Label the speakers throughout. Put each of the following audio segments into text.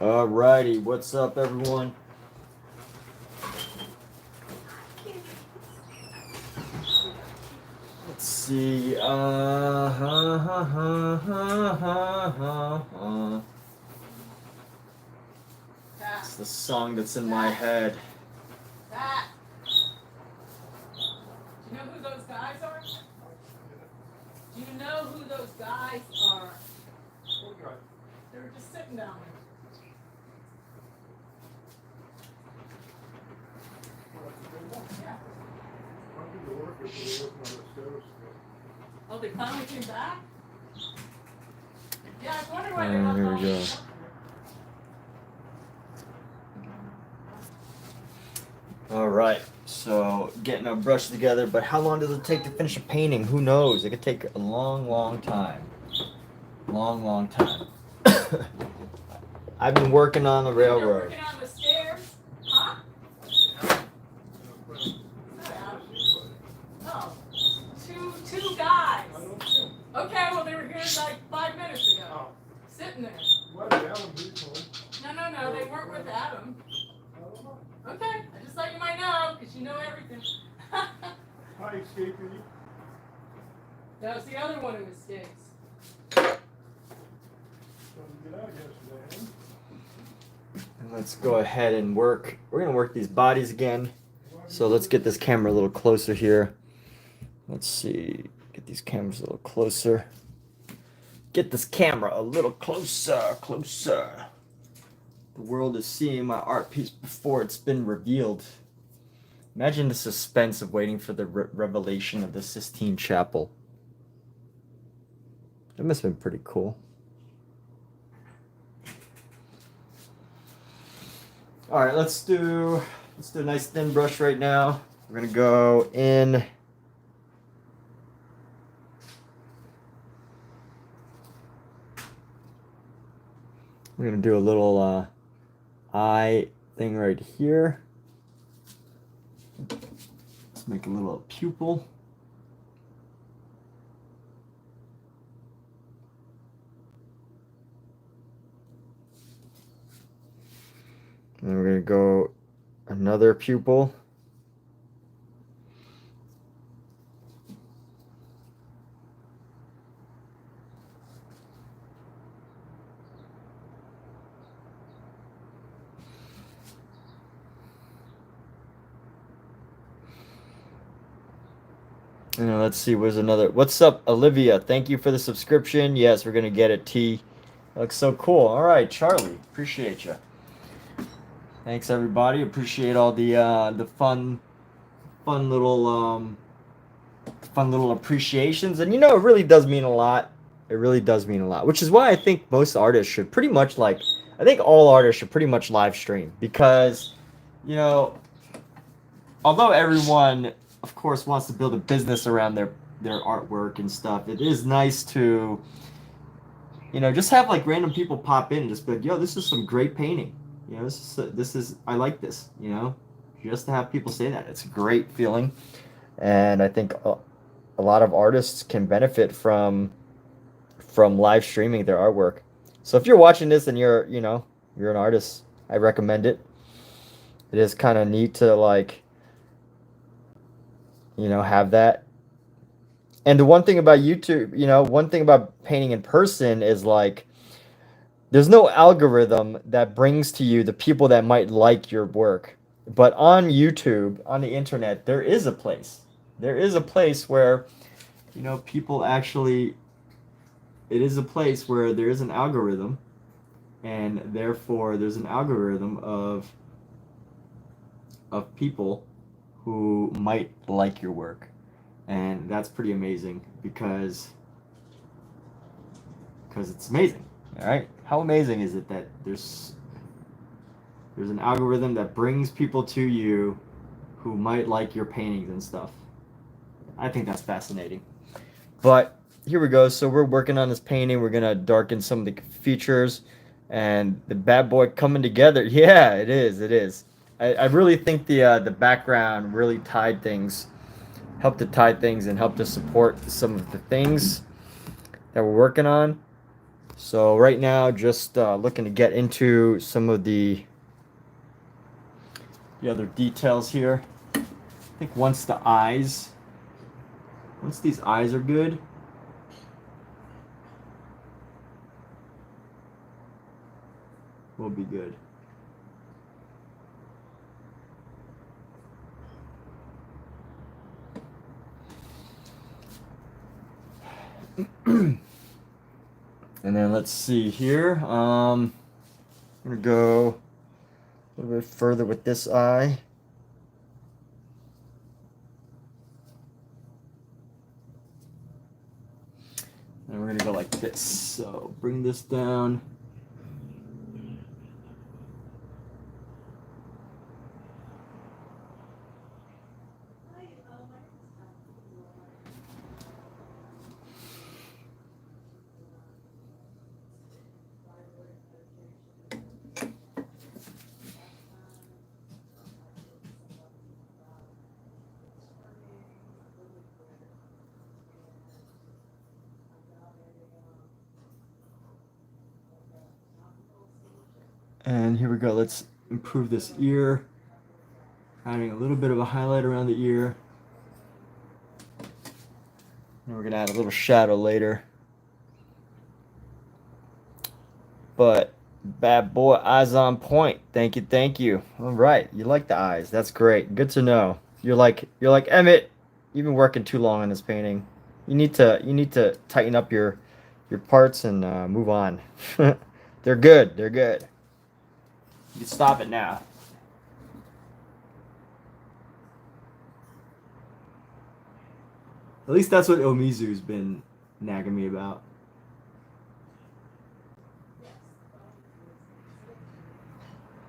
Speaker 1: Alrighty, what's up, everyone? Let's see. It's the song that's in my head.
Speaker 2: Do you know who those guys are? Do you know who those guys are? They were just sitting down there. Yeah. Oh, they finally came back? Yeah, I was wondering why they left
Speaker 1: Here
Speaker 2: all
Speaker 1: we go.
Speaker 2: this.
Speaker 1: Alright, so getting our brush together, but how long does it take to finish a painting? Who knows? It could take a long, long time. Long time. I've been working on the
Speaker 2: They're
Speaker 1: railroad.
Speaker 2: working on the stairs. Huh? Oh, two guys. Okay, well they were here like 5 minutes ago. Sitting there. No, they weren't with Adam. Okay, I just thought you might know, because you know everything.
Speaker 3: Hi, escaping you.
Speaker 2: That was the other one who escapes.
Speaker 3: Trying to get out yesterday,
Speaker 1: And let's go ahead and work. We're going to work these bodies again. So let's get this camera a little closer here. Let's see. Get these cameras a little closer. Get this camera a little closer. The world is seeing my art piece before it's been revealed. Imagine the suspense of waiting for the revelation of the Sistine Chapel. That must have been pretty cool. All right, let's do a nice thin brush right now. We're gonna go in. We're gonna do a little eye thing right here. Let's make a little pupil. And we're gonna go another pupil. And let's see, where's another? What's up, Olivia? Thank you for the subscription. Yes, we're gonna get it. T. Looks so cool. All right, Charlie, appreciate you. Thanks everybody. Appreciate all the fun little appreciations, and it really does mean a lot. It really does mean a lot, which is why I think most artists should pretty much I think all artists should pretty much live stream, because although everyone of course wants to build a business around their artwork and stuff, it is nice to just have like random people pop in and just be like, yo, this is some great painting. This is I like this. Just to have people say that, it's a great feeling, and I think a lot of artists can benefit from live streaming their artwork. So if you're watching this and you're an artist, I recommend it. It is kind of neat to have that. And the one thing about YouTube, one thing about painting in person is there's no algorithm that brings to you the people that might like your work. But on YouTube, on the internet, there is a place. There is a place where, people actually, it is a place where there is an algorithm, and therefore there's an algorithm of people who might like your work. And that's pretty amazing because it's amazing. All right, how amazing is it that there's an algorithm that brings people to you who might like your paintings and stuff. I think that's fascinating. But here we go. So we're working on this painting. We're gonna darken some of the features, and the bad boy coming together. Yeah, it is. It is. I really think the background really helped to tie things and helped to support some of the things that we're working on. So right now, just looking to get into some of the other details here. I think once these eyes are good, we'll be good. And then let's see here. I'm gonna go a little bit further with this eye. And we're gonna go like this. So bring this down. And here we go. Let's improve this ear. Adding a little bit of a highlight around the ear. And we're gonna add a little shadow later. But bad boy, eyes on point. Thank you, thank you. All right, you like the eyes. That's great. Good to know. You're like Emmett. You've been working too long on this painting. You need to tighten up your parts and move on. They're good. They're good. You can stop it now. At least that's what Omizu's been nagging me about.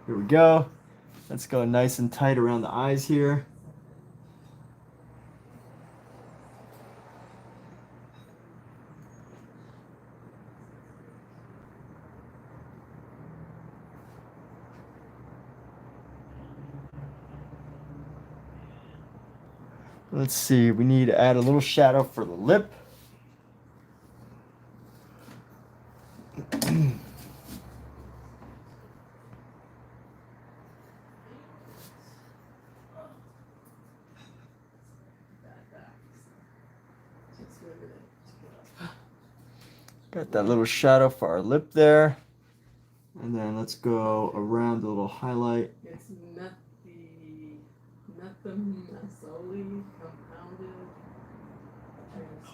Speaker 1: Here we go. Let's go nice and tight around the eyes here. Let's see, we need to add a little shadow for the lip. Got that little shadow for our lip there. And then let's go around the little highlight.
Speaker 2: It's methylmethylene compounded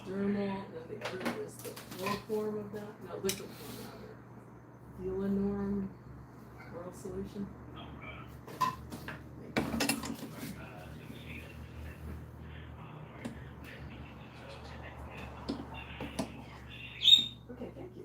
Speaker 2: transdermal, and then the other is the flow form of that, no, liquid form rather. Delanorm oral solution. Okay, thank you.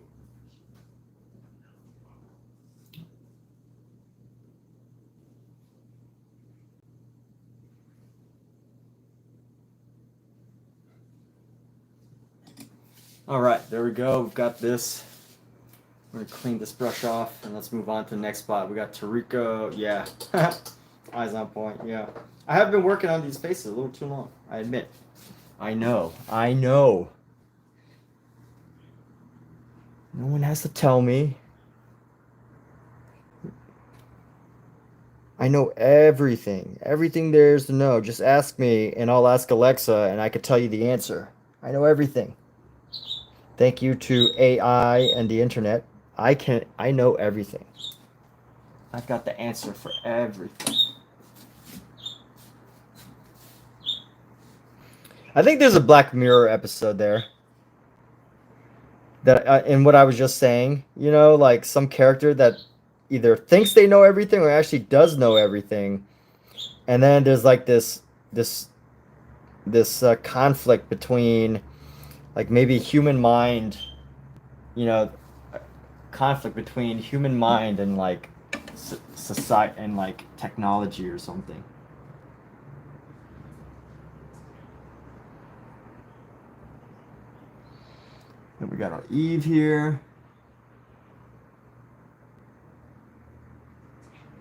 Speaker 1: All right, there we go. We've got this. We're gonna clean this brush off and let's move on to the next spot. We got Tariko. Yeah, eyes on point. Yeah, I have been working on these faces a little too long. I admit. I know. No one has to tell me. I know everything. Everything there is to know. Just ask me and I'll ask Alexa and I could tell you the answer. I know everything. Thank you to AI and the internet. I know everything. I've got the answer for everything. I think there's a Black Mirror episode there. That in what I was just saying, you know, like some character that either thinks they know everything or actually does know everything. And then there's like this conflict between like maybe human mind, you know, conflict between human mind and like society and like technology or something. Then we got our Eve here.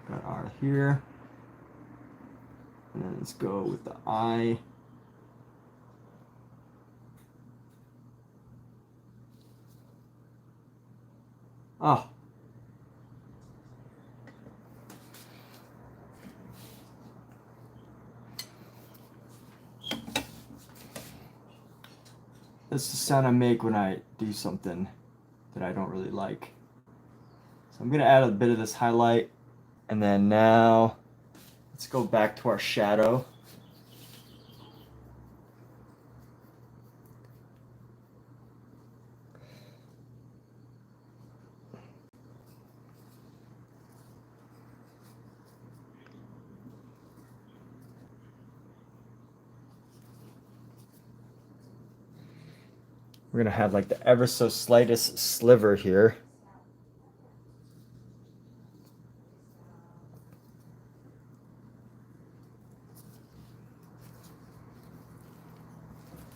Speaker 1: Got our here. And then let's go with the eye. Oh. That's the sound I make when I do something that I don't really like. So I'm gonna add a bit of this highlight, and then now let's go back to our shadow. We're gonna have like the ever so slightest sliver here.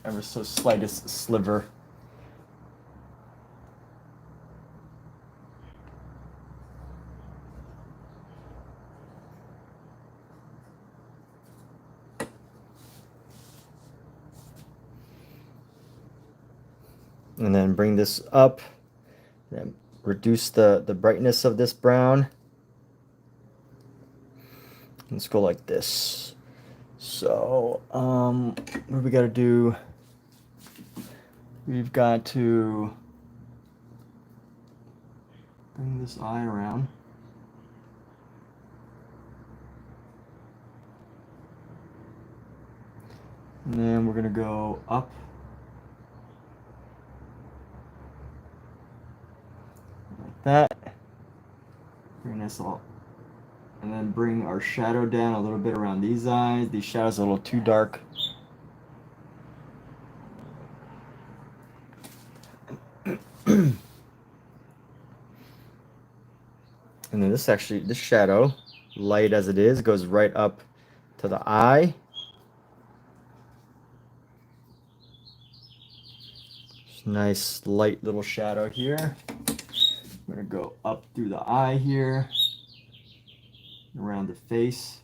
Speaker 1: Ever so slightest sliver. And then bring this up, and reduce the brightness of this brown. Let's go like this. So, what do we got to do? We've got to bring this eye around. And then we're going to go up. Like that. Bring this all. And then bring our shadow down a little bit around these eyes. These shadows are a little too dark. And then this shadow, light as it is, goes right up to the eye. Just nice light little shadow here. I'm gonna go up through the eye here, around the face.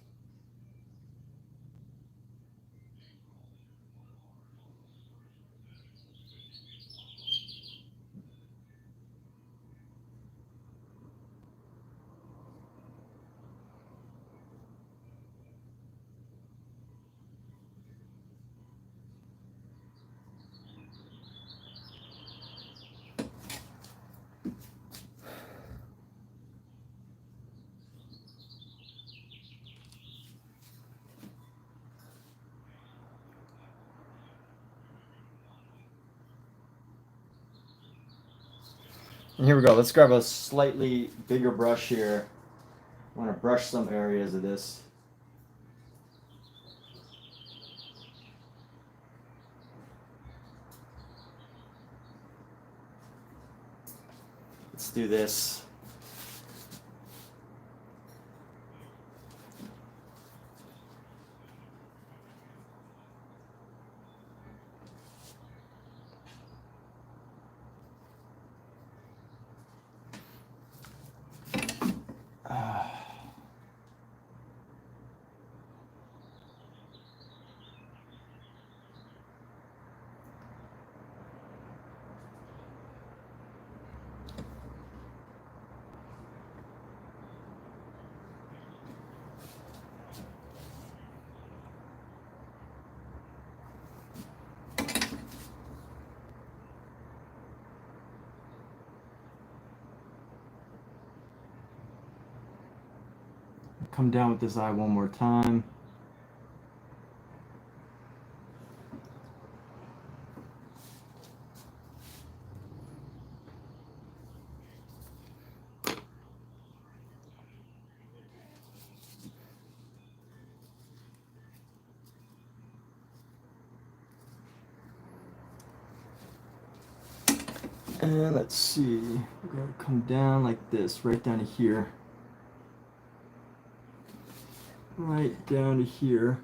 Speaker 1: And here we go. Let's grab a slightly bigger brush here. I want to brush some areas of this. Let's do this. Come down with this eye one more time. And let's see, we're going to come down like this, right down to here. Right down to here.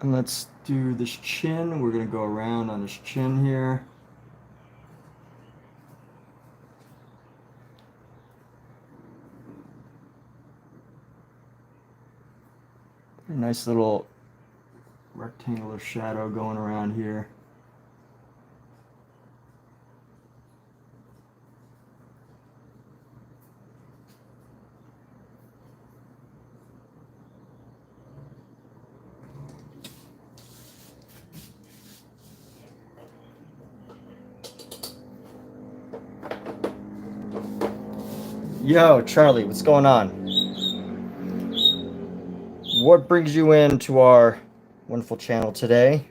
Speaker 1: And let's do this chin. We're gonna go around on this chin here. A nice little rectangular shadow going around here. Yo, Charlie, what's going on? What brings you into our wonderful channel today?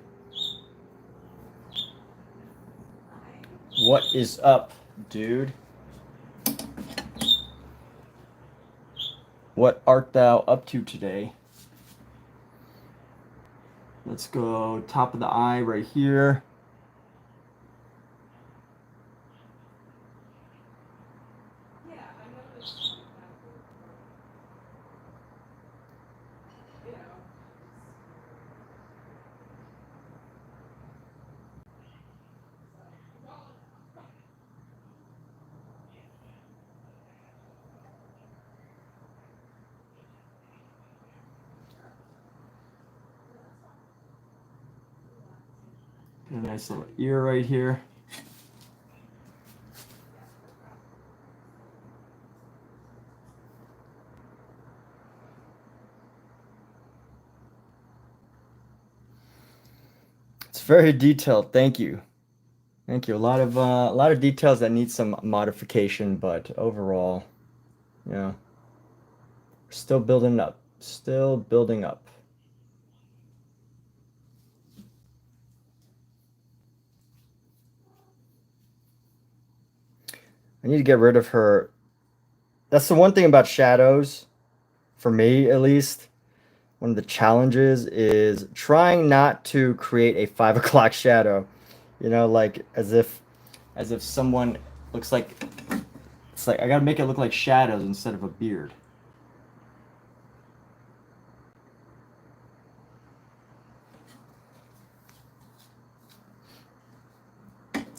Speaker 1: What is up, dude? What art thou up to today? Let's go top of the eye right here. A nice little ear right here. It's very detailed. Thank you. Thank you. A lot of details that need some modification, but overall, yeah, we're still building up. Still building up. I need to get rid of her. That's the one thing about shadows, for me at least. One of the challenges is trying not to create a 5 o'clock shadow. You know, like as if someone looks like, it's like I gotta make it look like shadows instead of a beard.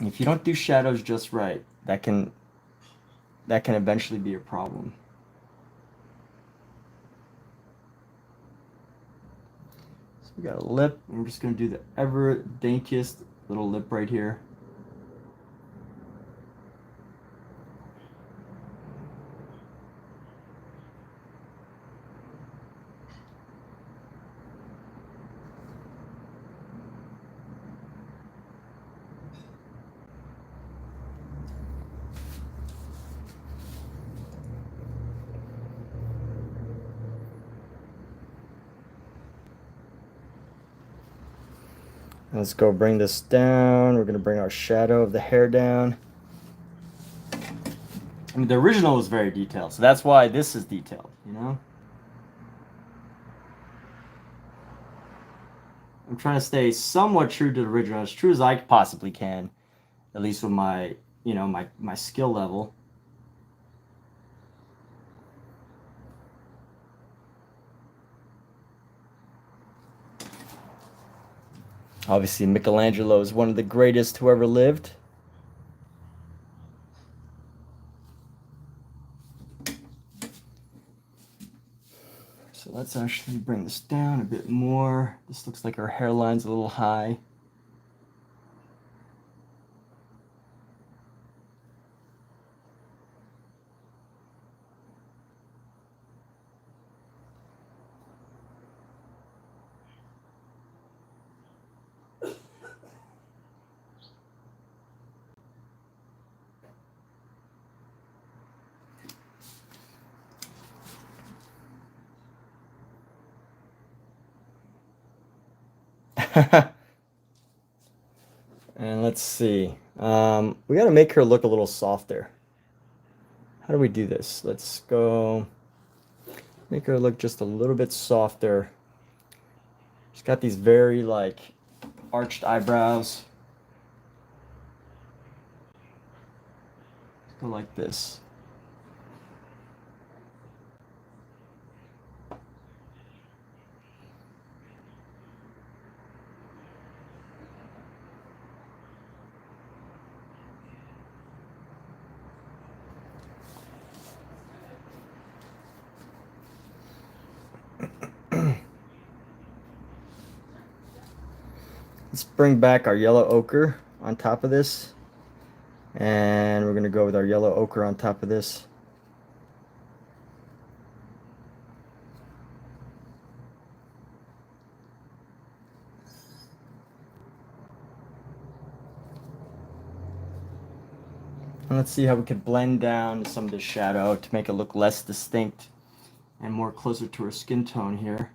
Speaker 1: If you don't do shadows just right, that can eventually be a problem. So we got a lip. I'm just gonna do the ever daintiest little lip right here. Let's go bring this down. We're going to bring our shadow of the hair down. I mean, the original was very detailed, so that's why this is detailed, you know? I'm trying to stay somewhat true to the original, as true as I possibly can, at least with my, you know, my skill level. Obviously, Michelangelo is one of the greatest who ever lived. So let's actually bring this down a bit more. This looks like her hairline's a little high. And let's see. We got to make her look a little softer. How do we do this? Let's go make her look just a little bit softer. She's got these very like arched eyebrows. Let's go like this. Let's bring back our yellow ochre on top of this. And we're going to go with our yellow ochre on top of this. And let's see how we can blend down some of the shadow to make it look less distinct and more closer to her skin tone here.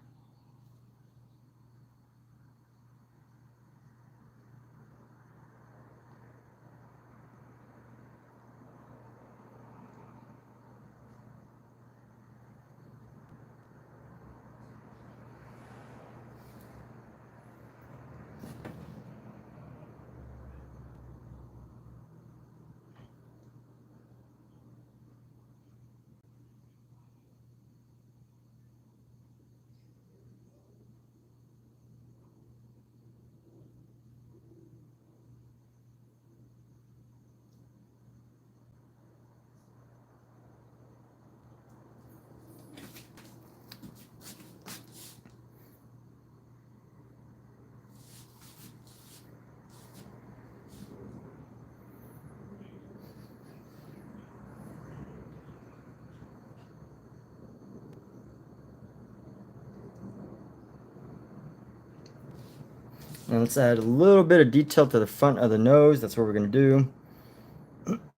Speaker 1: And let's add a little bit of detail to the front of the nose. That's what we're going to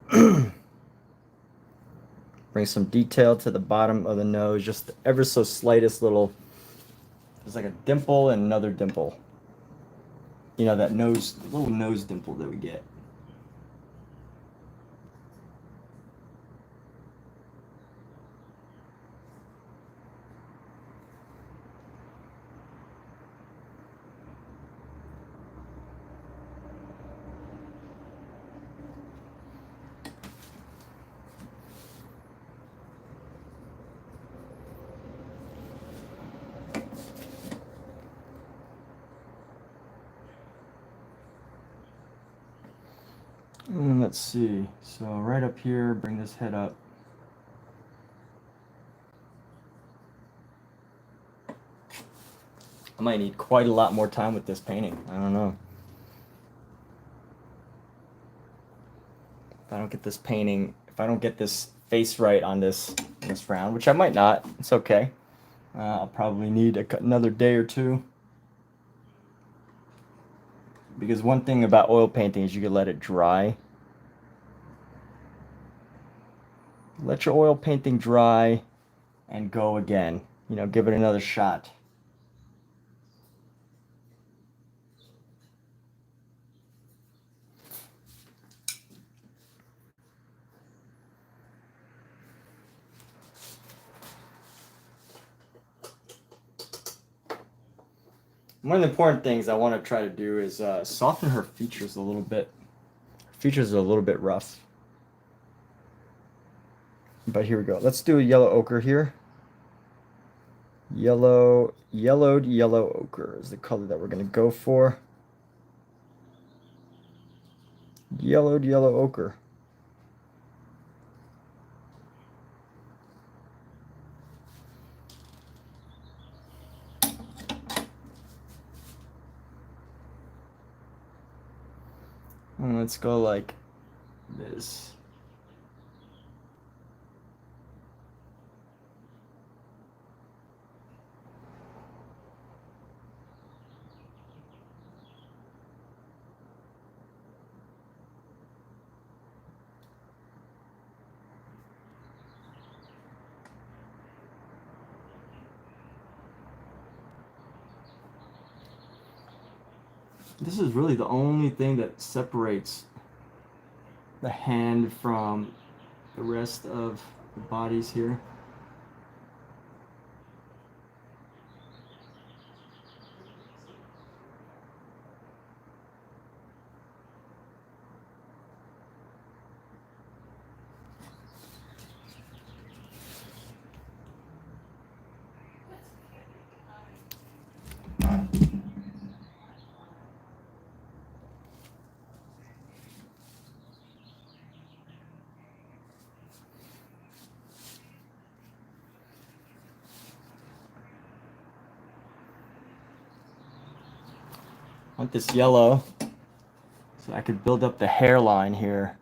Speaker 1: do. Bring some detail to the bottom of the nose, just the ever so slightest little, there's like a dimple and another dimple. You know, that nose, little nose dimple that we get. And let's see, so right up here, bring this head up. I might need quite a lot more time with this painting. I don't know. If I don't get this painting, if I don't get this face right on this round, which I might not, it's okay. I'll probably need another day or two. Because one thing about oil painting is you can let it dry. Let your oil painting dry and go again. You know, give it another shot. One of the important things I want to try to do is soften her features a little bit. Her features are a little bit rough. But here we go. Let's do a yellow ochre here. Yellowed yellow ochre is the color that we're going to go for. Yellowed yellow ochre. And let's go like this. This is really the only thing that separates the hand from the rest of the bodies here. want this yellow so I could build up the hairline here.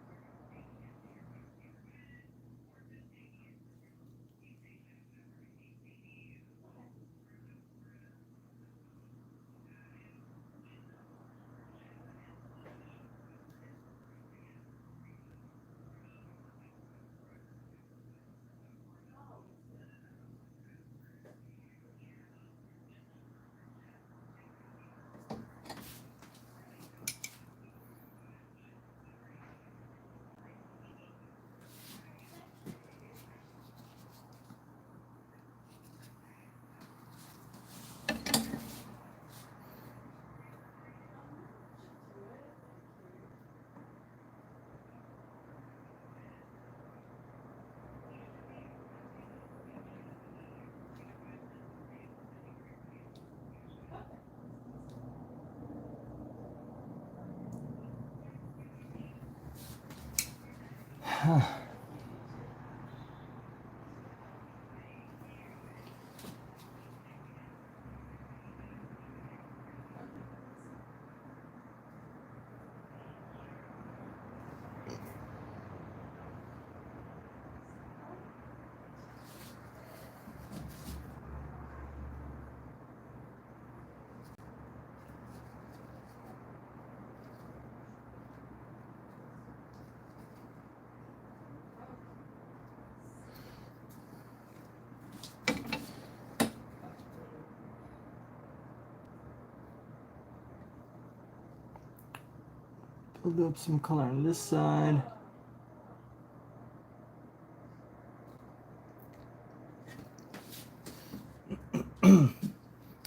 Speaker 1: Build up some color on this side. And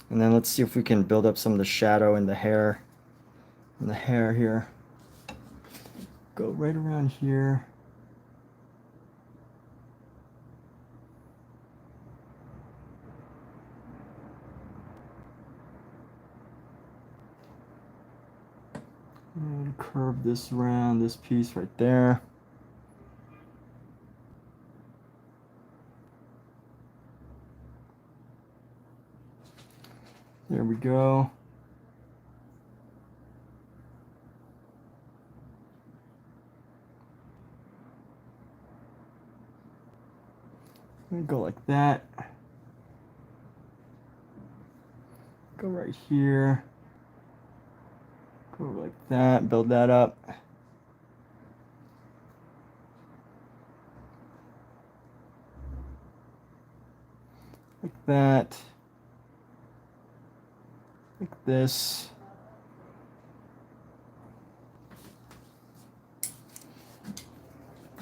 Speaker 1: then let's see if we can build up some of the shadow in the hair. In the hair here. Go right around here. And curve this around this piece right there. There we go. Go like that. Go right here. Go like that, build that up. Like that. Like this.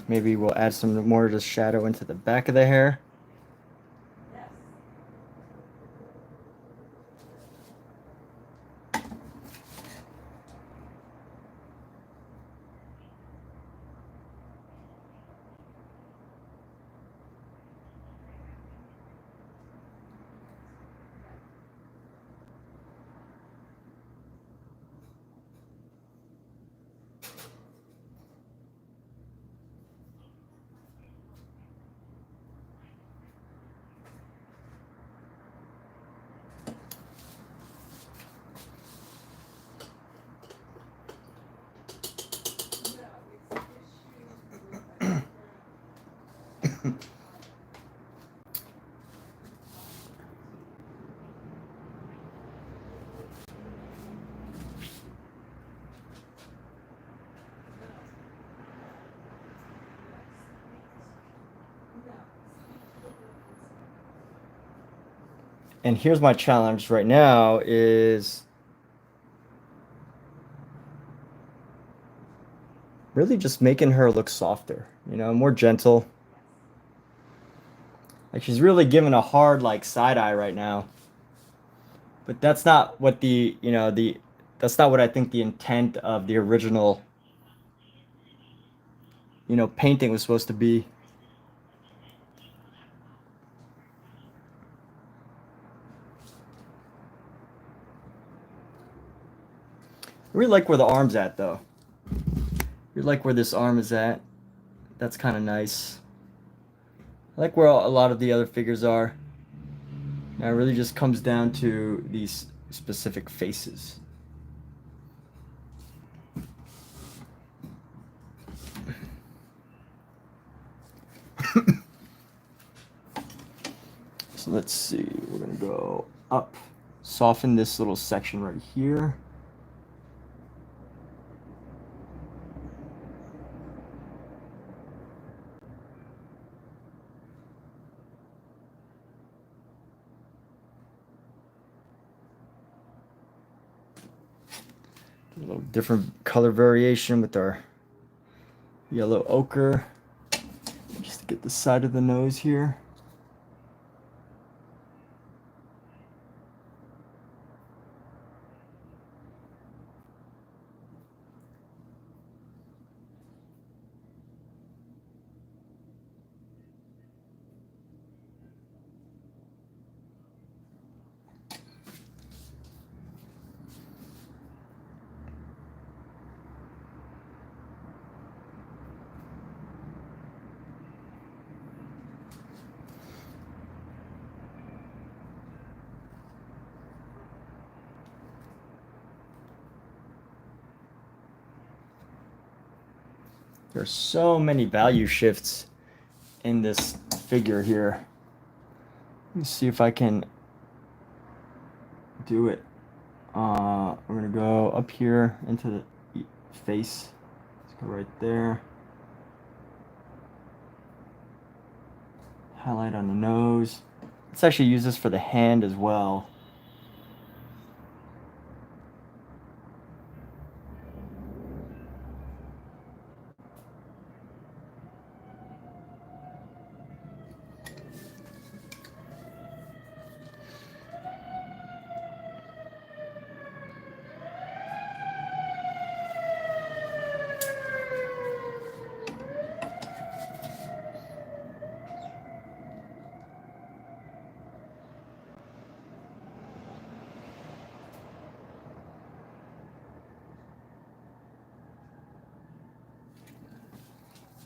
Speaker 1: Maybe we'll add some more of the shadow into the back of the hair. And here's my challenge right now is really just making her look softer, you know, more gentle. Like she's really giving a hard like side eye right now. But that's not what the, you know, that's not what I think the intent of the original, you know, painting was supposed to be. I really like where the arm's at, though. I really like where this arm is at. That's kind of nice. I like where a lot of the other figures are. Now it really just comes down to these specific faces. let's see, we're gonna go up, soften this little section right here. A little different color variation with our yellow ochre, just to get the side of the nose here. There's so many value shifts in this figure here. Let me see if I can do it. We're gonna go up here into the face. Let's go right there. Highlight on the nose. Let's actually use this for the hand as well.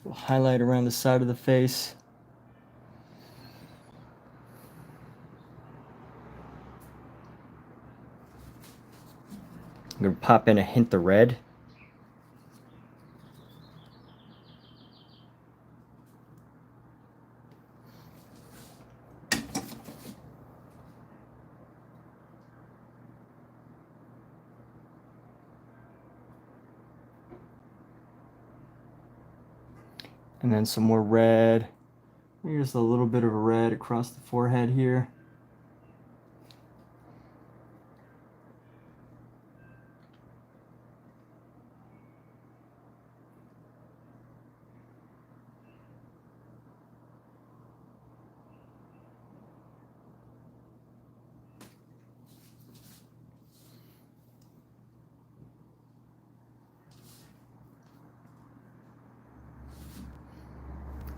Speaker 1: We'll highlight around the side of the face. I'm going to pop in a hint of red. And then some more red. Here's a little bit of a red across the forehead here.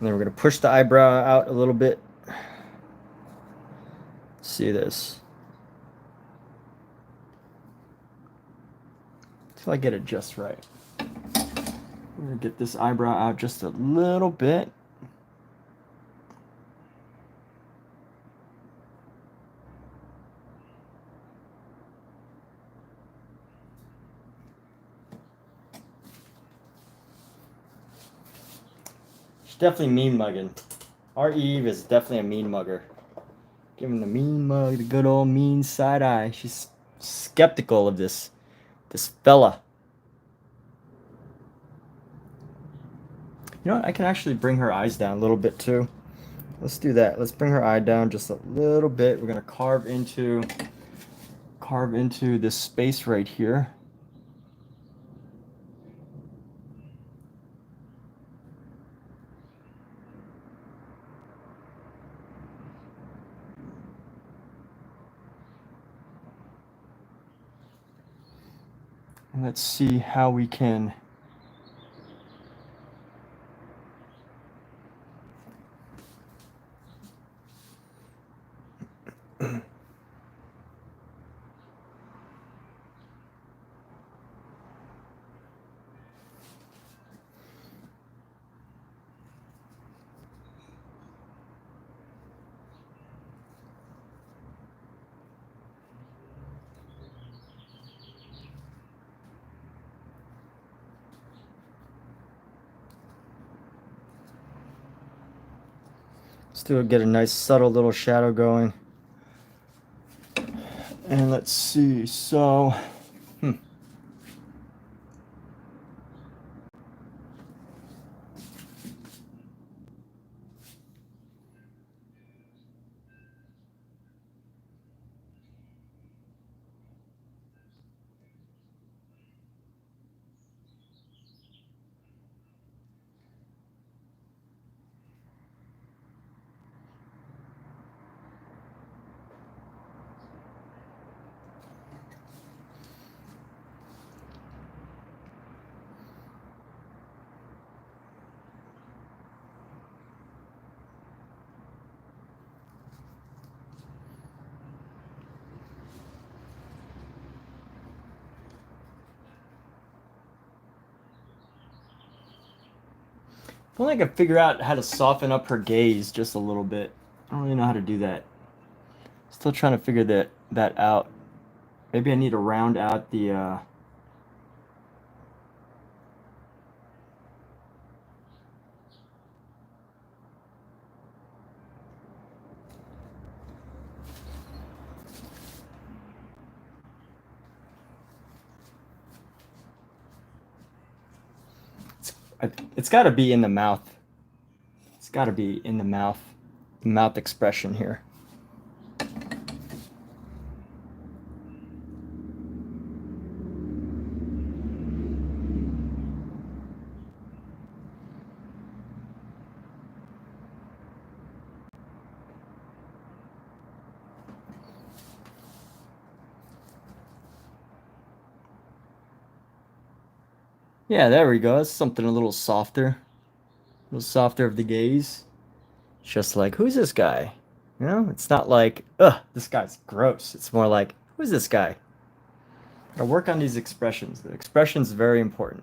Speaker 1: And then we're going to push the eyebrow out a little bit. See this. Until I get it just right. We're going to get this eyebrow out just a little bit. Definitely mean mugging. Our Eve is definitely a mean mugger. Giving the mean mug, the good old mean side eye. She's skeptical of this fella. You know what? I can actually bring her eyes down a little bit too. Let's do that. Let's bring her eye down just a little bit. We're gonna carve into this space right here. And let's see how we can get a nice subtle little shadow going. And let's see, so, if only I could figure out how to soften up her gaze just a little bit. I don't really know how to do that. Still trying to figure that out. Maybe I need to round out the it's got to be in the mouth. It's got to be in the mouth expression here. Yeah, there we go. That's something a little softer of the gaze. Just like, who's this guy? You know, it's not like, ugh, this guy's gross. It's more like, who's this guy? Gotta work on these expressions. The expression's very important.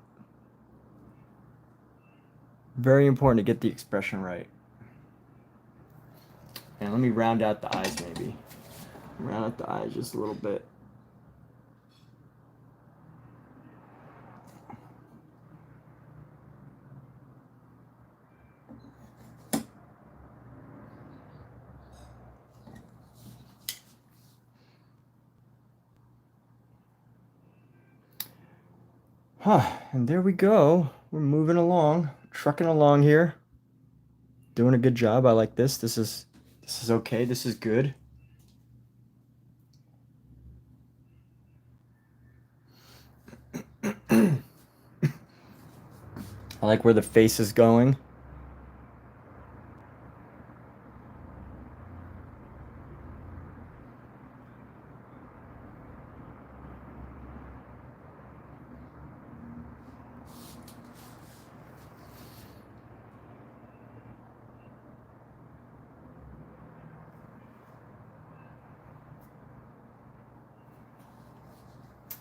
Speaker 1: Very important to get the expression right. And let me round out the eyes maybe. Round out the eyes just a little bit. And there we go. We're moving along, trucking along here. Doing a good job. I like this. This is okay. This is good. I like where the face is going.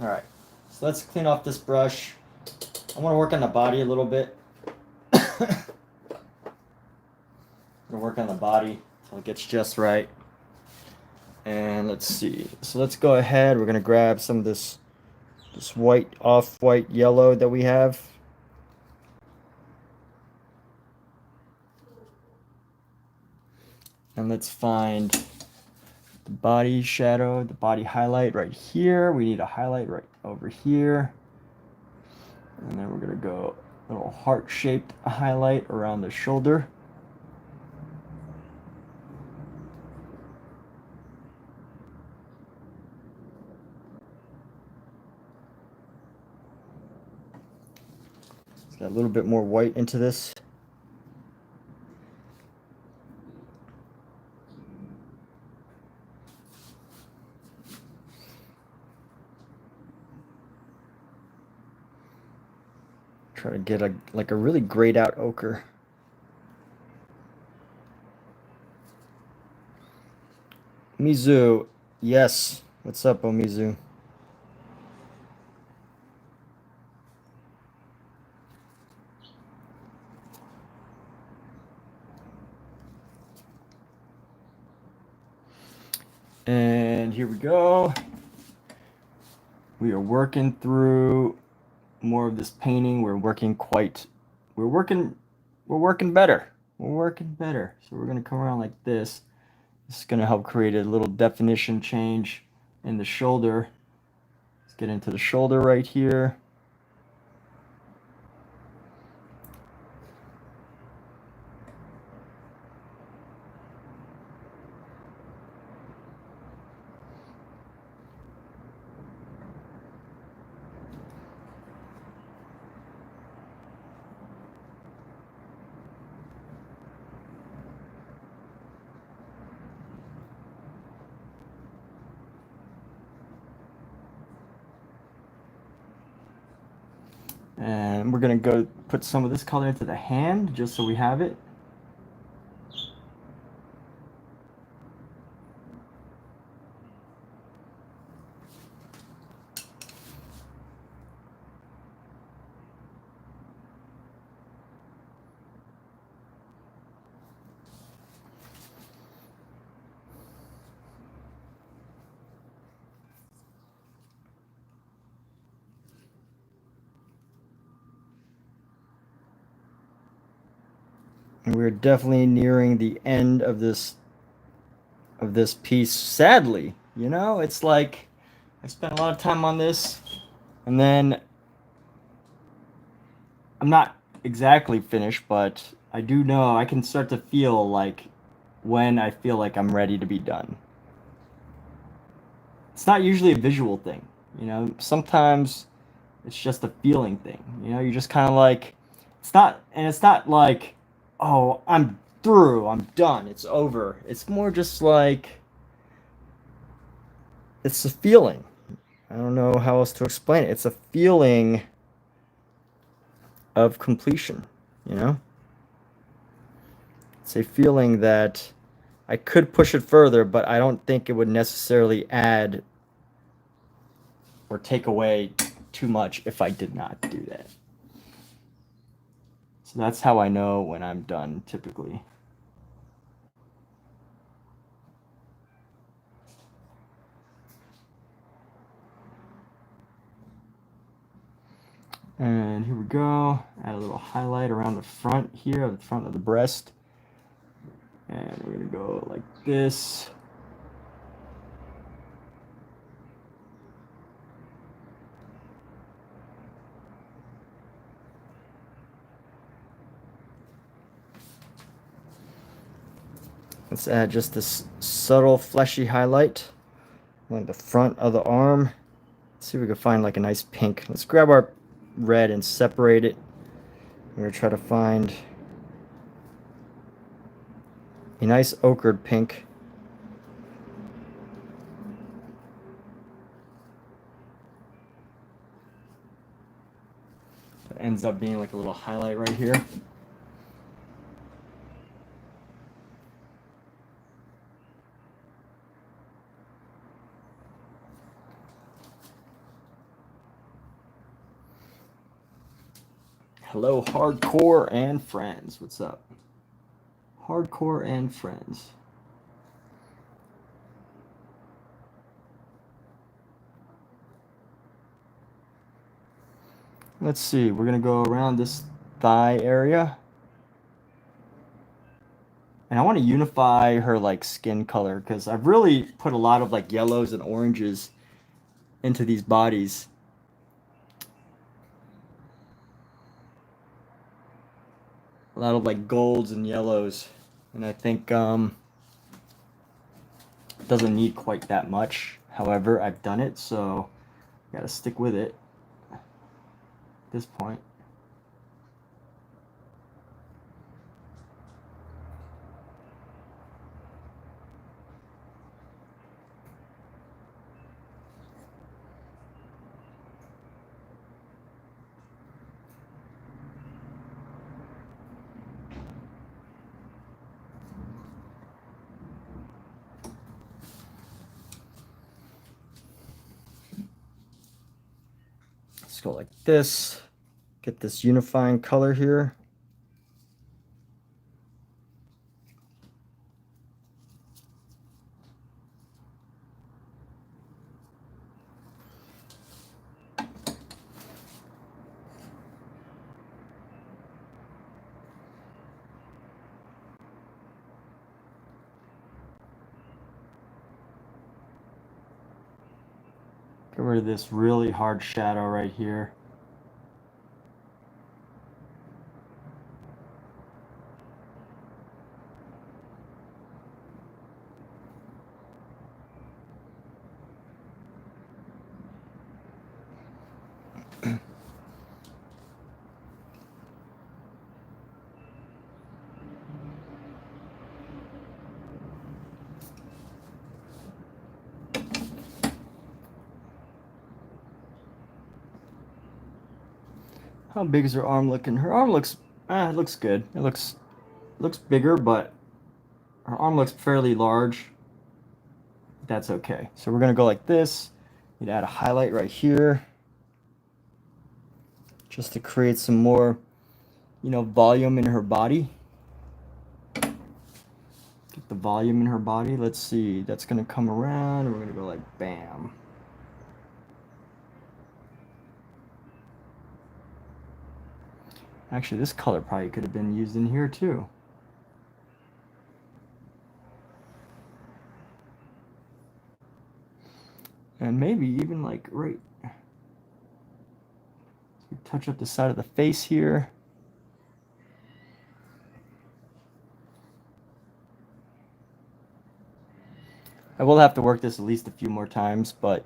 Speaker 1: All right, so let's clean off this brush. I want to work on the body a little bit. I'm gonna work on the body until it gets just right. And let's see. So let's go ahead. We're gonna grab some of this white, off-white yellow that we have. And let's find the body shadow, the body highlight right here. We need a highlight right over here. And then we're gonna go a little heart-shaped highlight around the shoulder. Let's get a little bit more white into this. Try to get like a really grayed out ochre. Mizu, yes. What's up, Omizu? And here we go. We are working through more of this painting. We're working better. We're working better. So we're going to come around like this. This is going to help create a little definition change in the shoulder. Let's get into the shoulder right here. And we're going to go put some of this color into the hand just so we have it. And we're definitely nearing the end of this piece. Sadly, you know, it's like I spent a lot of time on this, and then I'm not exactly finished, but I do know I can start to feel like when I feel like I'm ready to be done. It's not usually a visual thing, you know. Sometimes it's just a feeling thing, you know. You're just kind of like, it's not like, oh, I'm through, I'm done, it's over. It's more just like, it's a feeling. I don't know how else to explain it. It's a feeling of completion, you know? It's a feeling that I could push it further, but I don't think it would necessarily add or take away too much if I did not do that. So that's how I know when I'm done, typically. And here we go. Add a little highlight around the front here, the front of the breast. And we're gonna go like this. Let's add just this subtle fleshy highlight along the front of the arm. Let's see if we can find like a nice pink. Let's grab our red and separate it. We're gonna try to find a nice ochred pink. That ends up being like a little highlight right here. Hello, hardcore and friends. What's up? Hardcore and friends. Let's see. We're going to go around this thigh area. And I want to unify her like skin color because I've really put a lot of like yellows and oranges into these bodies. A lot of like golds and yellows, and I think it doesn't need quite that much. However, I've done it, so I gotta stick with it at this point. Let's go like this. Get this unifying color here. Get rid of this really hard shadow right here. How big is her arm looking? Her arm looks, it looks good. It looks bigger, but her arm looks fairly large. That's okay. So we're gonna go like this. Need to add a highlight right here, just to create some more, you know, volume in her body. Get the volume in her body. Let's see. That's gonna come around. And we're gonna go like bam. Actually, this color probably could have been used in here too. And maybe even like right, touch up the side of the face here. I will have to work this at least a few more times, but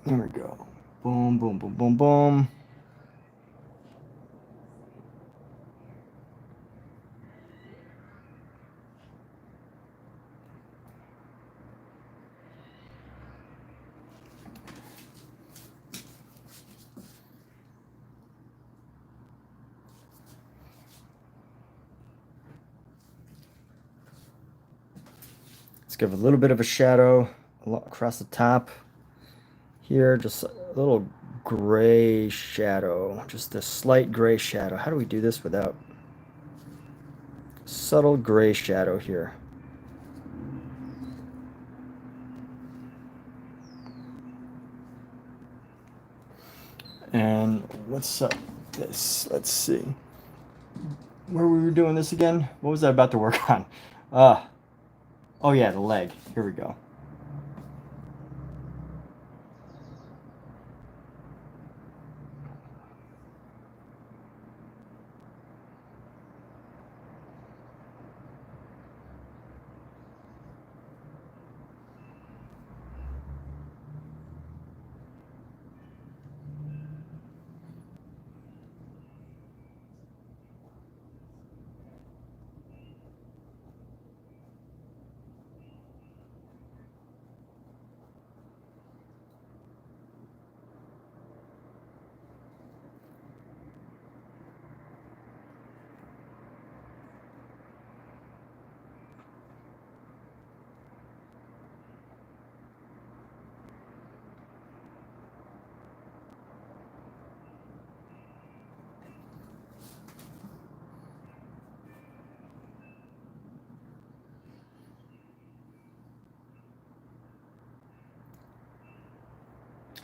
Speaker 1: there we go. Boom, boom, boom, boom, boom. Let's give a little bit of a shadow across the top here, just a little gray shadow, just a slight gray shadow. How do we do this without subtle gray shadow here? And what's up this? Let's see. Where we were doing this again? What was I about to work on? Oh yeah, the leg. Here we go.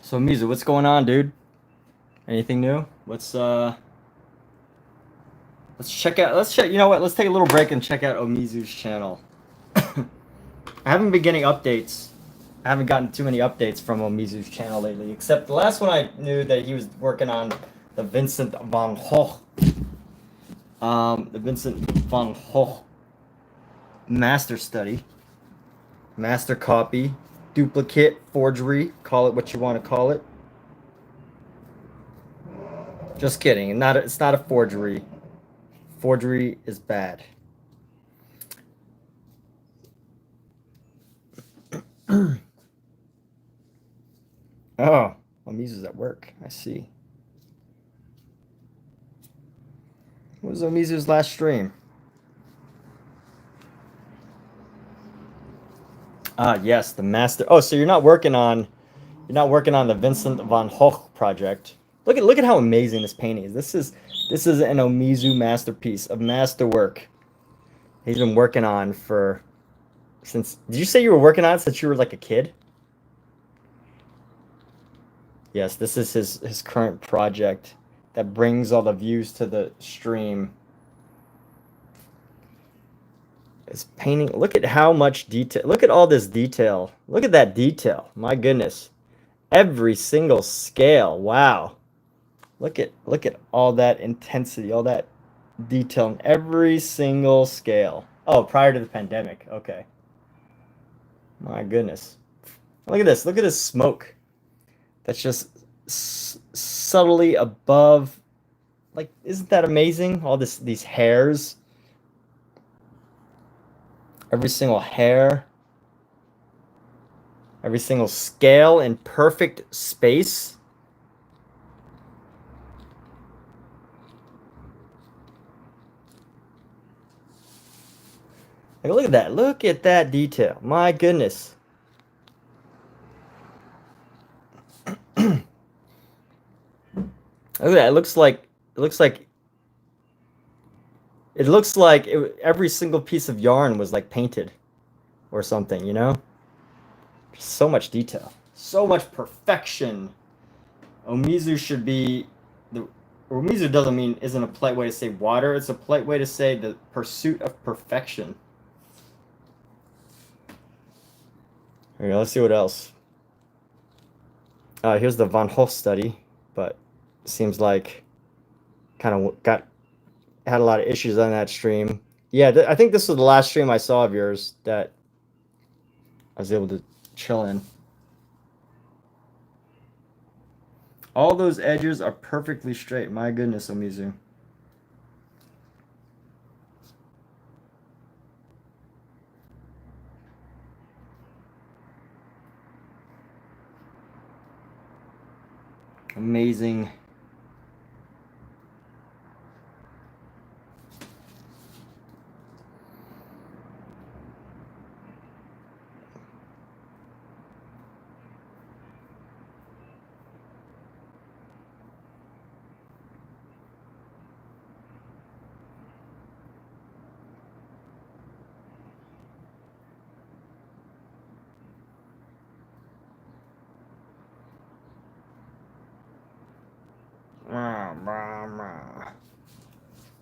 Speaker 1: So Mizu, what's going on, dude? Anything new? Let's check out. You know what? Let's take a little break and check out Omizu's channel. I haven't been getting updates. I haven't gotten too many updates from Omizu's channel lately, except the last one I knew that he was working on the Vincent van Gogh. The Vincent van Gogh master study, master copy, duplicate, forgery, call it what you want to call it. Just kidding. It's not a forgery. Forgery is bad. Oh, Omizu's at work. I see. What was Omizu's last stream? Yes, the master. Oh, so you're not working on the Vincent van Gogh project. Look at how amazing this painting is. This is an Omizu masterpiece, a masterwork. He's been working on since. Did you say you were working on it since you were like a kid? Yes, this is his current project that brings all the views to the stream. It's painting. Look at how much detail. Look at all this detail. Look at that detail. My goodness. Every single scale. Wow. Look at all that intensity, all that detail in every single scale. Oh, prior to the pandemic. Okay. My goodness. Look at this. Look at this smoke. That's just subtly above. Like, isn't that amazing? All these hairs. Every single hair. Every single scale in perfect space. Like, look at that. Look at that detail. My goodness. Look at that. It looks like every single piece of yarn was like painted or something, you know? So much detail. So much perfection. Omizu should be Omizu doesn't mean isn't a polite way to say water, it's a polite way to say the pursuit of perfection. Here we go, let's see what else. Here's the Van Hoff study, but it seems like kind of had a lot of issues on that stream. Yeah, I think this was the last stream I saw of yours that I was able to chill in. All those edges are perfectly straight. My goodness, Omizu. Amazing.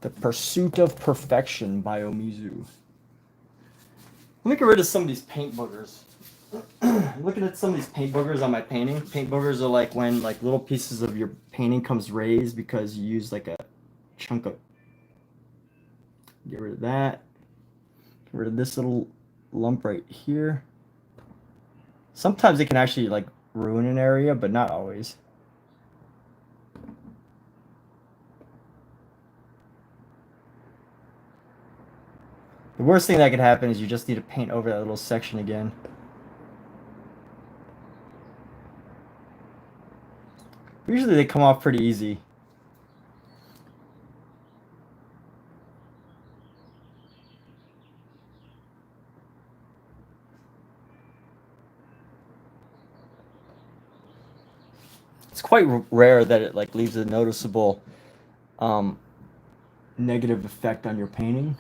Speaker 1: The Pursuit of Perfection by Omizu. Let me get rid of some of these paint boogers. Looking at some of these paint boogers on my painting. Paint boogers are like when like little pieces of your painting comes raised because you use like a chunk of. Get rid of that. Get rid of this little lump right here. Sometimes it can actually like ruin an area, but not always. The worst thing that could happen is you just need to paint over that little section again. Usually they come off pretty easy. It's quite rare that it like leaves a noticeable negative effect on your painting.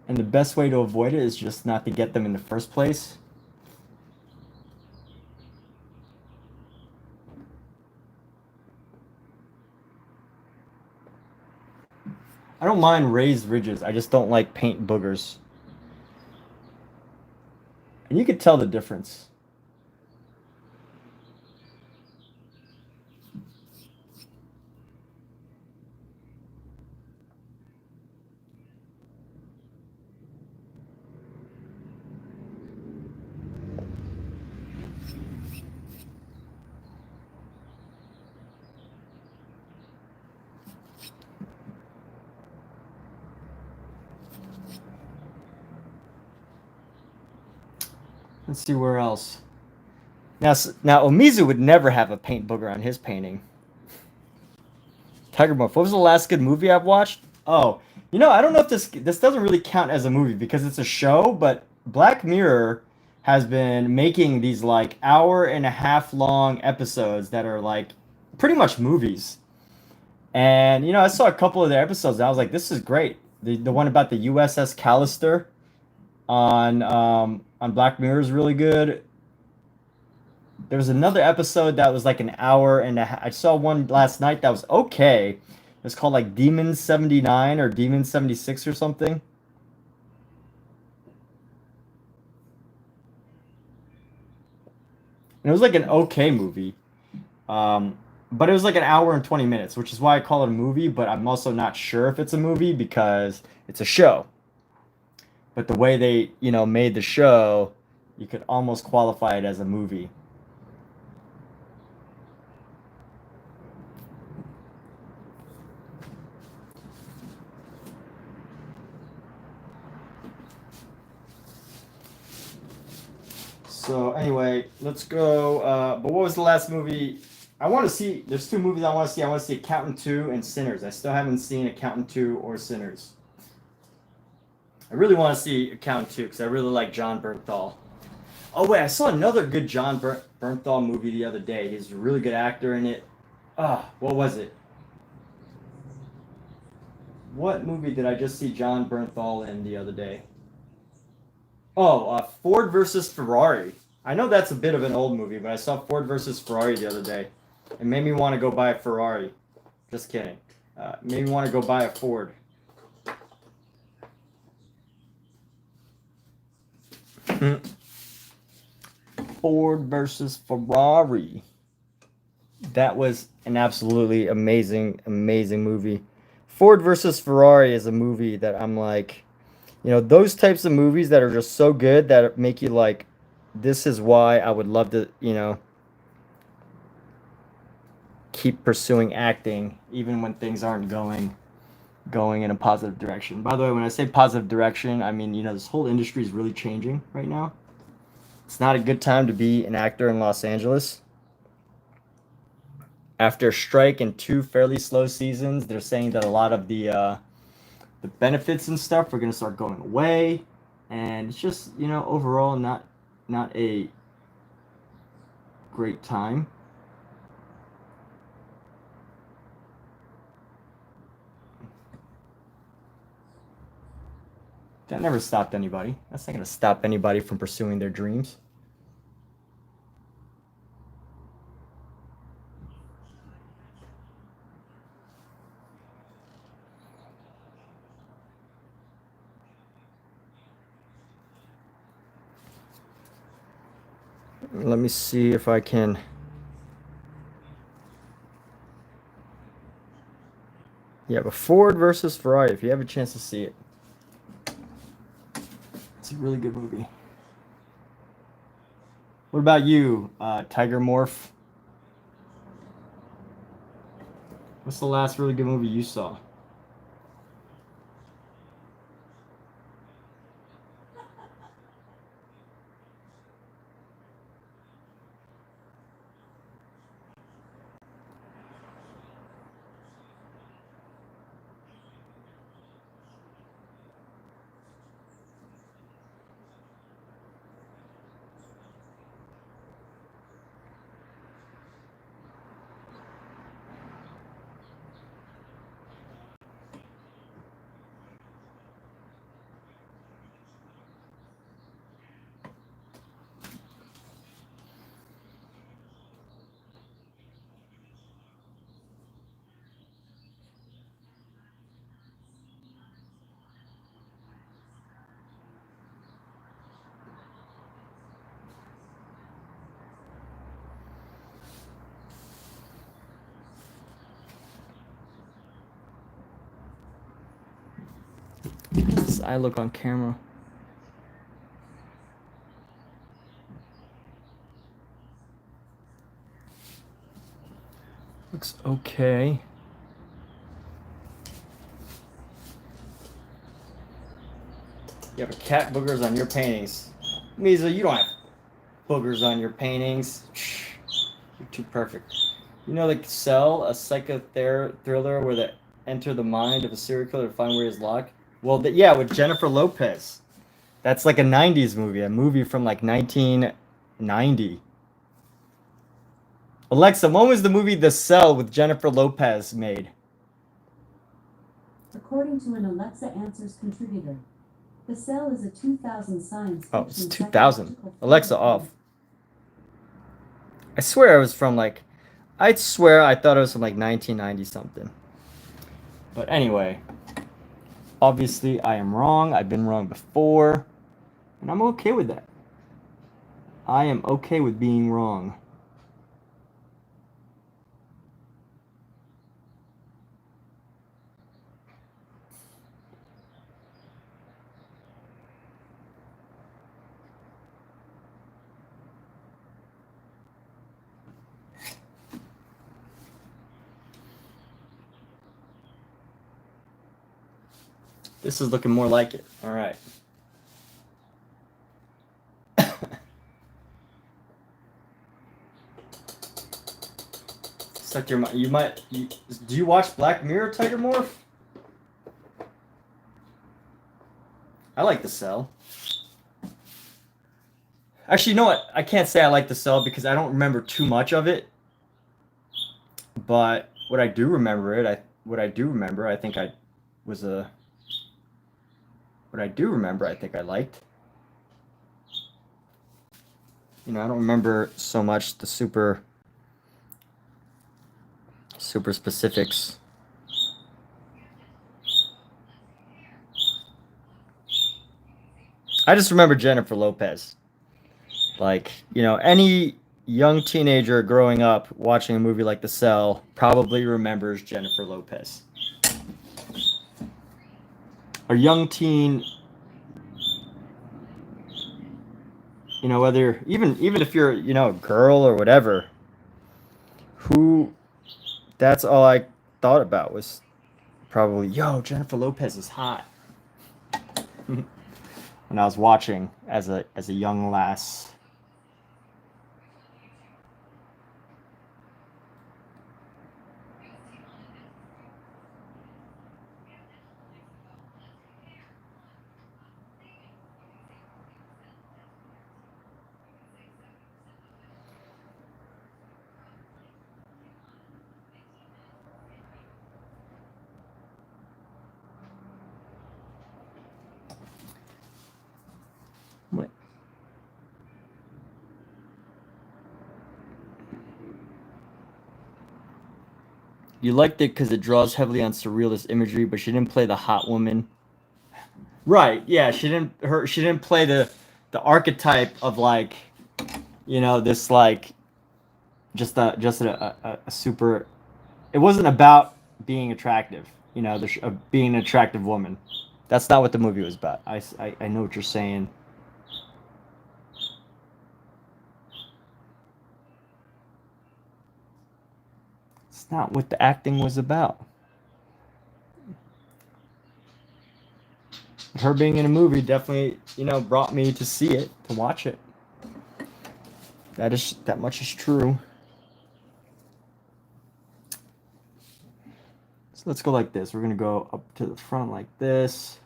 Speaker 1: And the best way to avoid it is just not to get them in the first place. I don't mind raised ridges. I just don't like paint boogers. And you could tell the difference. Let's see where else. Now Omizu would never have a paint booger on his painting. Tiger Moth. What was the last good movie I've watched? Oh, you know, I don't know if this doesn't really count as a movie because it's a show, but Black Mirror has been making these like hour-and-a-half long episodes that are like pretty much movies. And you know, I saw a couple of their episodes and I was like, this is great. The one about the USS Callister on Black Mirror is really good. There was another episode that was like an hour and a half. I saw one last night that was okay. It It's called like Demon 79 or Demon 76 or something. And it was like an okay movie. But it was like an hour and 20 minutes, which is why I call it a movie, but I'm also not sure if it's a movie because it's a show. But the way they, you know, made the show, you could almost qualify it as a movie. So anyway, let's go. But what was the last movie? I want to see. There's two movies I want to see. I want to see Accountant 2 and Sinners. I still haven't seen Accountant 2 or Sinners. I really want to see Accountant 2 because I really like John Bernthal. Oh wait, I saw another good John Bernthal movie the other day. He's a really good actor in it. What was it? What movie did I just see John Bernthal in the other day? Oh, Ford versus Ferrari. I know that's a bit of an old movie, but I saw Ford versus Ferrari the other day. It made me want to go buy a Ferrari. Just kidding. Made me want to go buy a Ford. Ford versus Ferrari. That was an absolutely amazing, amazing movie. Ford versus Ferrari is a movie that I'm like, you know, those types of movies that are just so good that make you like, this is why I would love to, you know, keep pursuing acting even when things aren't going in a positive direction. By the way, when I say positive direction, I mean, you know, this whole industry is really changing right now. It's not a good time to be an actor in Los Angeles. After a strike and 2 fairly slow seasons, they're saying that a lot of the benefits and stuff are going to start going away, and it's just, you know, overall not a great time. That never stopped anybody. That's not going to stop anybody from pursuing their dreams. Let me see if I can. Yeah, but Ford versus Ferrari, if you have a chance to see it. It's a really good movie. What about you, Tiger Morph? What's the last really good movie you saw? This eye look on camera. Looks okay. You have a cat boogers on your paintings. Misa, you don't have boogers on your paintings. You're too perfect. You know, like Cell, a psycho thriller where they enter the mind of a serial killer to find where he's locked? Well, yeah, with Jennifer Lopez. That's like a 90s movie, a movie from like 1990. Alexa, when was the movie The Cell with Jennifer Lopez made?
Speaker 4: According to an Alexa Answers contributor, The Cell is a 2000 science fiction.
Speaker 1: Oh, it's 2000. Alexa off. I swear I thought it was from like 1990 something. But anyway, obviously I am wrong. I've been wrong before, and I'm okay with that. I am okay with being wrong. This is looking more like it. All right. It's like do you watch Black Mirror, Tiger Morph? I like The Cell. Actually, you know what? I can't say I like The Cell because I don't remember too much of it. But what I do remember, I think I liked. You know, I don't remember so much the super specifics. I just remember Jennifer Lopez. Like, you know, any young teenager growing up watching a movie like The Cell probably remembers Jennifer Lopez. A young teen, you know, whether even if you're, you know, a girl or whatever, that's all I thought about was probably, yo, Jennifer Lopez is hot. When I was watching as a young lass. What? You liked it because it draws heavily on surrealist imagery, but she didn't play the hot woman. Right? Yeah, she didn't play the archetype of, like, you know, this, like, just a super. It wasn't about being attractive, you know, being an attractive woman. That's not what the movie was about. I know what you're saying. It's not what the acting was about. Her being in a movie definitely, you know, brought me to see it, to watch it. That much is true. So let's go like this. We're gonna go up to the front like this.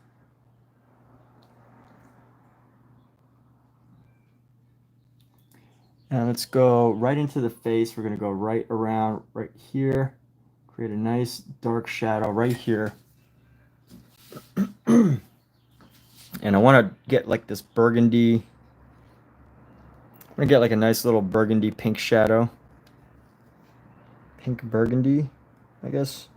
Speaker 1: And let's go right into the face. We're gonna go right around right here. Create a nice dark shadow right here. And I want to get like this burgundy. I'm gonna get like a nice little burgundy pink shadow. Pink burgundy, I guess.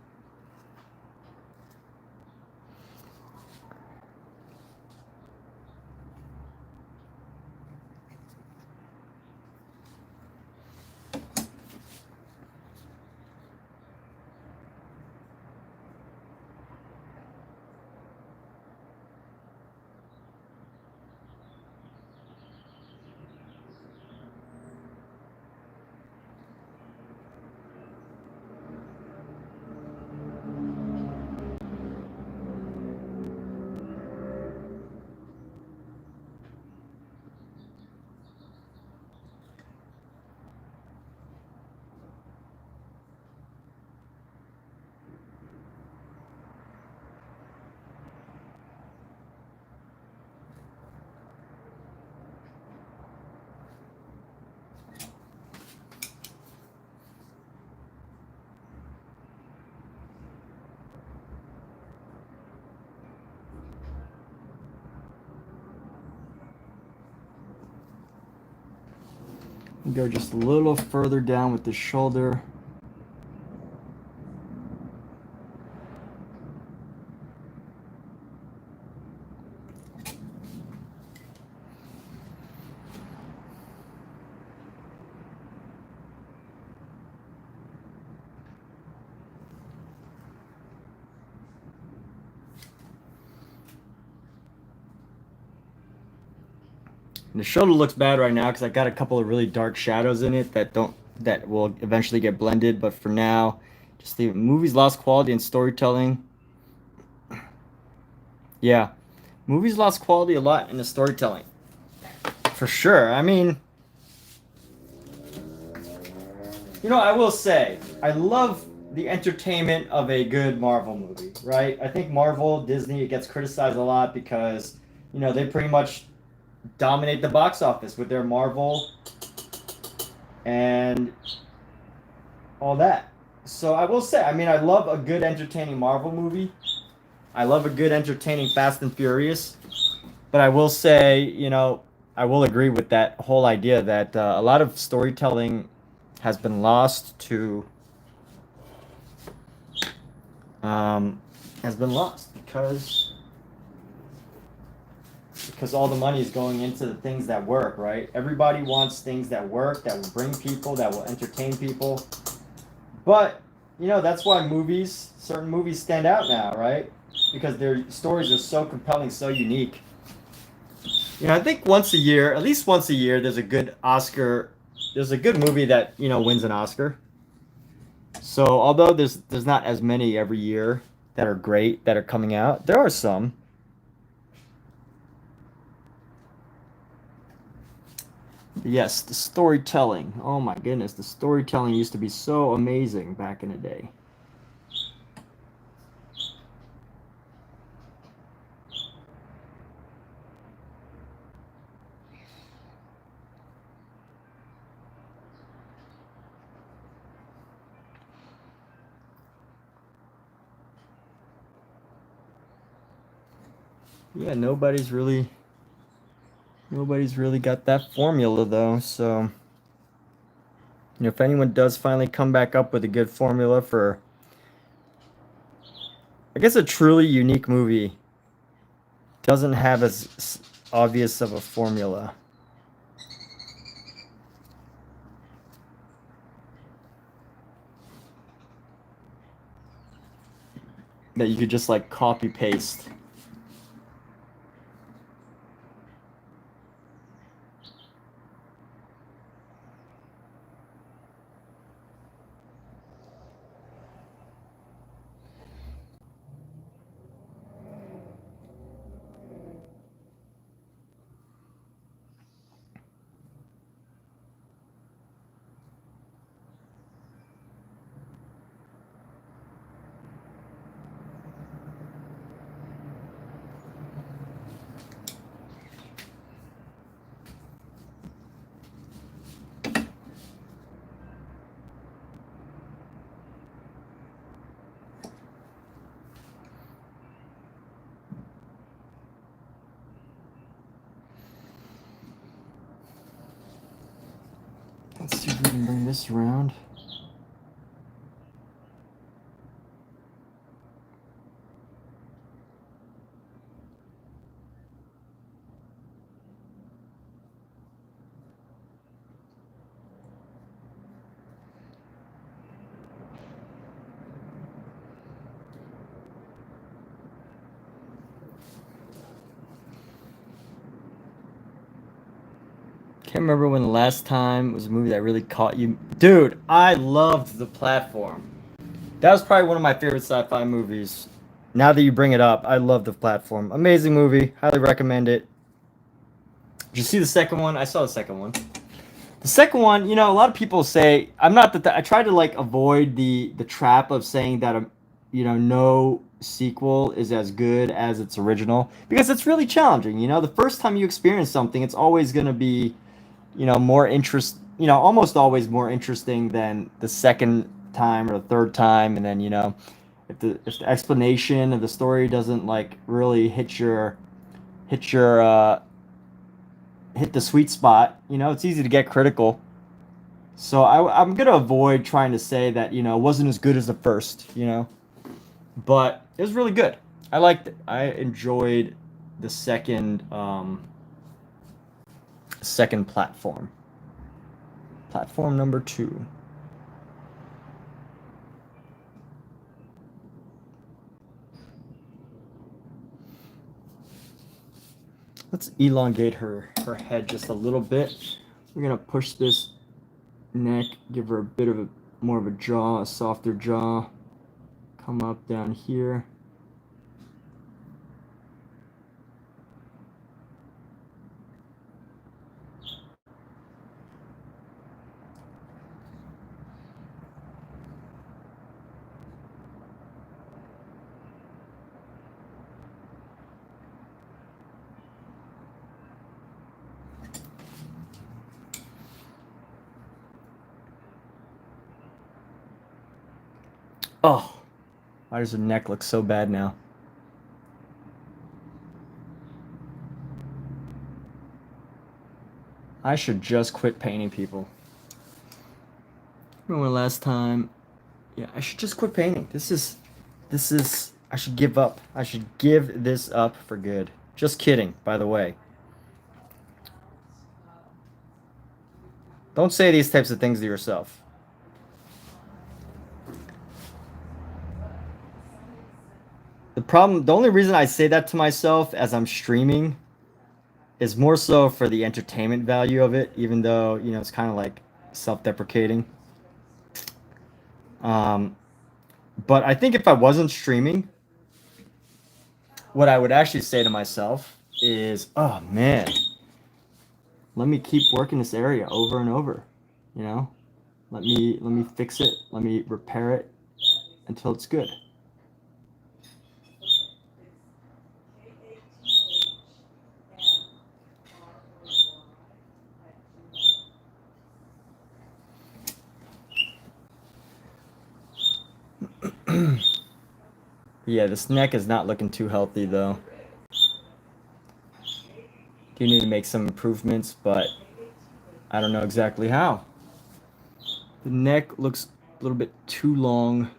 Speaker 1: Go just a little further down with the shoulder. And the shoulder looks bad right now because I got a couple of really dark shadows in it that will eventually get blended. But for now, just the movie's lost quality and storytelling. Yeah, movies lost quality a lot in the storytelling, for sure. I mean, you know, I will say I love the entertainment of a good Marvel movie, right? I think Marvel, Disney, it gets criticized a lot because, you know, they pretty much dominate the box office with their Marvel and all that. So I will say, I mean, I love a good entertaining Marvel movie. I love a good entertaining Fast and Furious. But I will say, you know, I will agree with that whole idea that a lot of storytelling has been lost to has been lost because all the money is going into the things that work, right? Everybody wants things that work, that will bring people, that will entertain people. But, you know, that's why certain movies stand out now, right? Because their stories are so compelling, so unique. You know, I think once a year, at least once a year, there's a good movie that, you know, wins an Oscar. So although there's not as many every year that are great that are coming out, there are some. Yes, the storytelling. Oh my goodness, the storytelling used to be so amazing back in the day. Yeah, nobody's really got that formula though. So, you know, if anyone does finally come back up with a good formula for, I guess, a truly unique movie, doesn't have as obvious of a formula that you could just like copy paste. Let's see if we can bring this around. Can't remember when the last time was a movie that really caught you. Dude, I loved The Platform. That was probably one of my favorite sci-fi movies. Now that you bring it up, I love The Platform. Amazing movie. Highly recommend it. Did you see the second one? I saw the second one. The second one, you know, a lot of people say I'm not that I try to like avoid the trap of saying that you know, no sequel is as good as its original because it's really challenging. You know, the first time you experience something, it's always going to be, you know, almost always more interesting than the second time or the third time. And then, you know, if the explanation of the story doesn't like really hit the sweet spot, you know, it's easy to get critical. So I'm gonna avoid trying to say that, you know, it wasn't as good as the first, you know, but it was really good. I liked it. I enjoyed the second platform. Platform number 2. let's elongate her head just a little bit. We're gonna push this neck, give her a bit of more of a jaw, a softer jaw. Come up down here. Oh, why does her neck look so bad now? I should just quit painting people. Remember last time? Yeah, I should just quit painting. This is, I should give up. I should give this up for good. Just kidding, by the way. Don't say these types of things to yourself. The only reason I say that to myself as I'm streaming is more so for the entertainment value of it, even though, you know, it's kind of like self-deprecating. But I think if I wasn't streaming, what I would actually say to myself is, oh man, let me keep working this area over and over, you know? Let me fix it, let me repair it until it's good. Yeah, this neck is not looking too healthy though. Do need to make some improvements, but I don't know exactly how. The neck looks a little bit too long.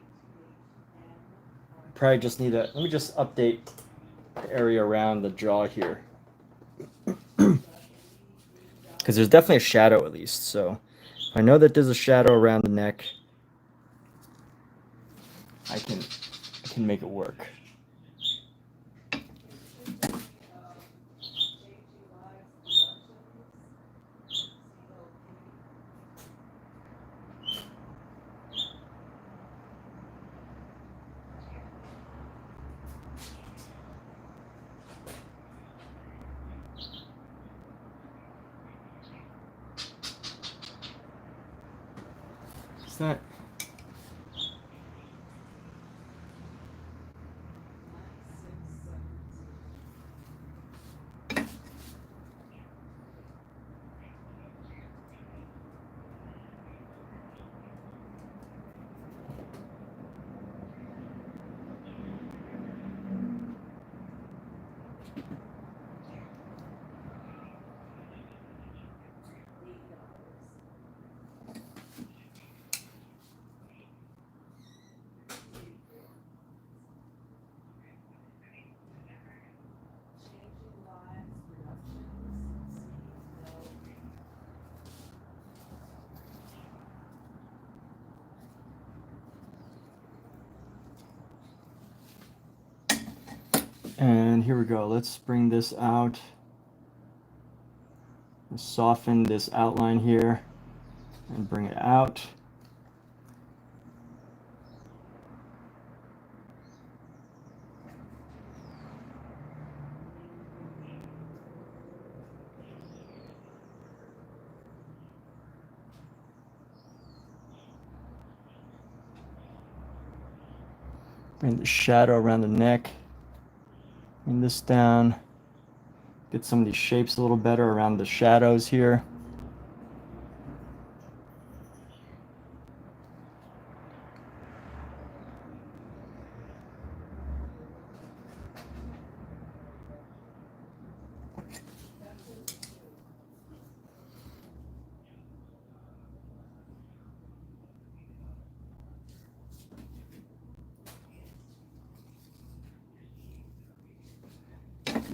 Speaker 1: Probably just need let me just update the area around the jaw here. Because there's definitely a shadow at least, so I know that there's a shadow around the neck. I can make it work. Is that? And here we go. Let's bring this out. Let's soften this outline here and bring it out. Bring the shadow around the neck. Bring this down. Get some of these shapes a little better around the shadows here.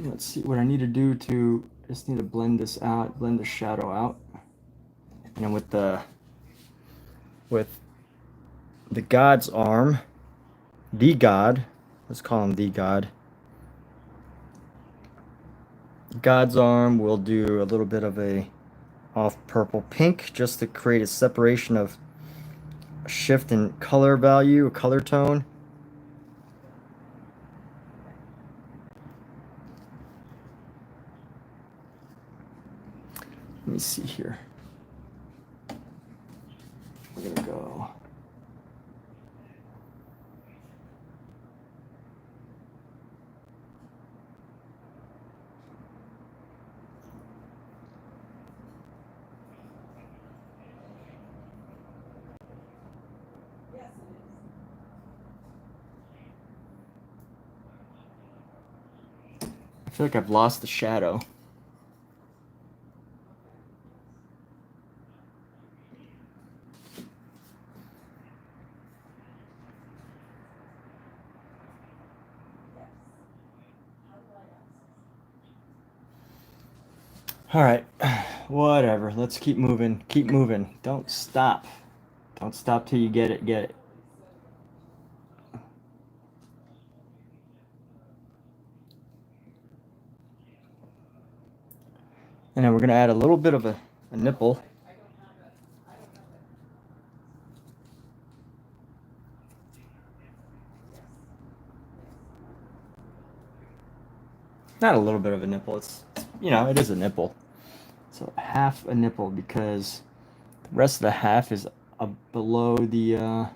Speaker 1: Let's see what I need to do to, I just need to blend this out, blend the shadow out. And then with the God's arm, the God, let's call him the God. God's arm, we'll do a little bit of a off purple pink just to create a separation of a shift in color value, a color tone. Let me see here. We're gonna go. I feel like I've lost the shadow. All right, whatever. Let's keep moving. Keep moving. Don't stop. Don't stop till you get it. Get it. And then we're gonna add a little bit of a nipple. Not a little bit of a nipple. It's, you know, it is a nipple. So half a nipple because the rest of the half is below the.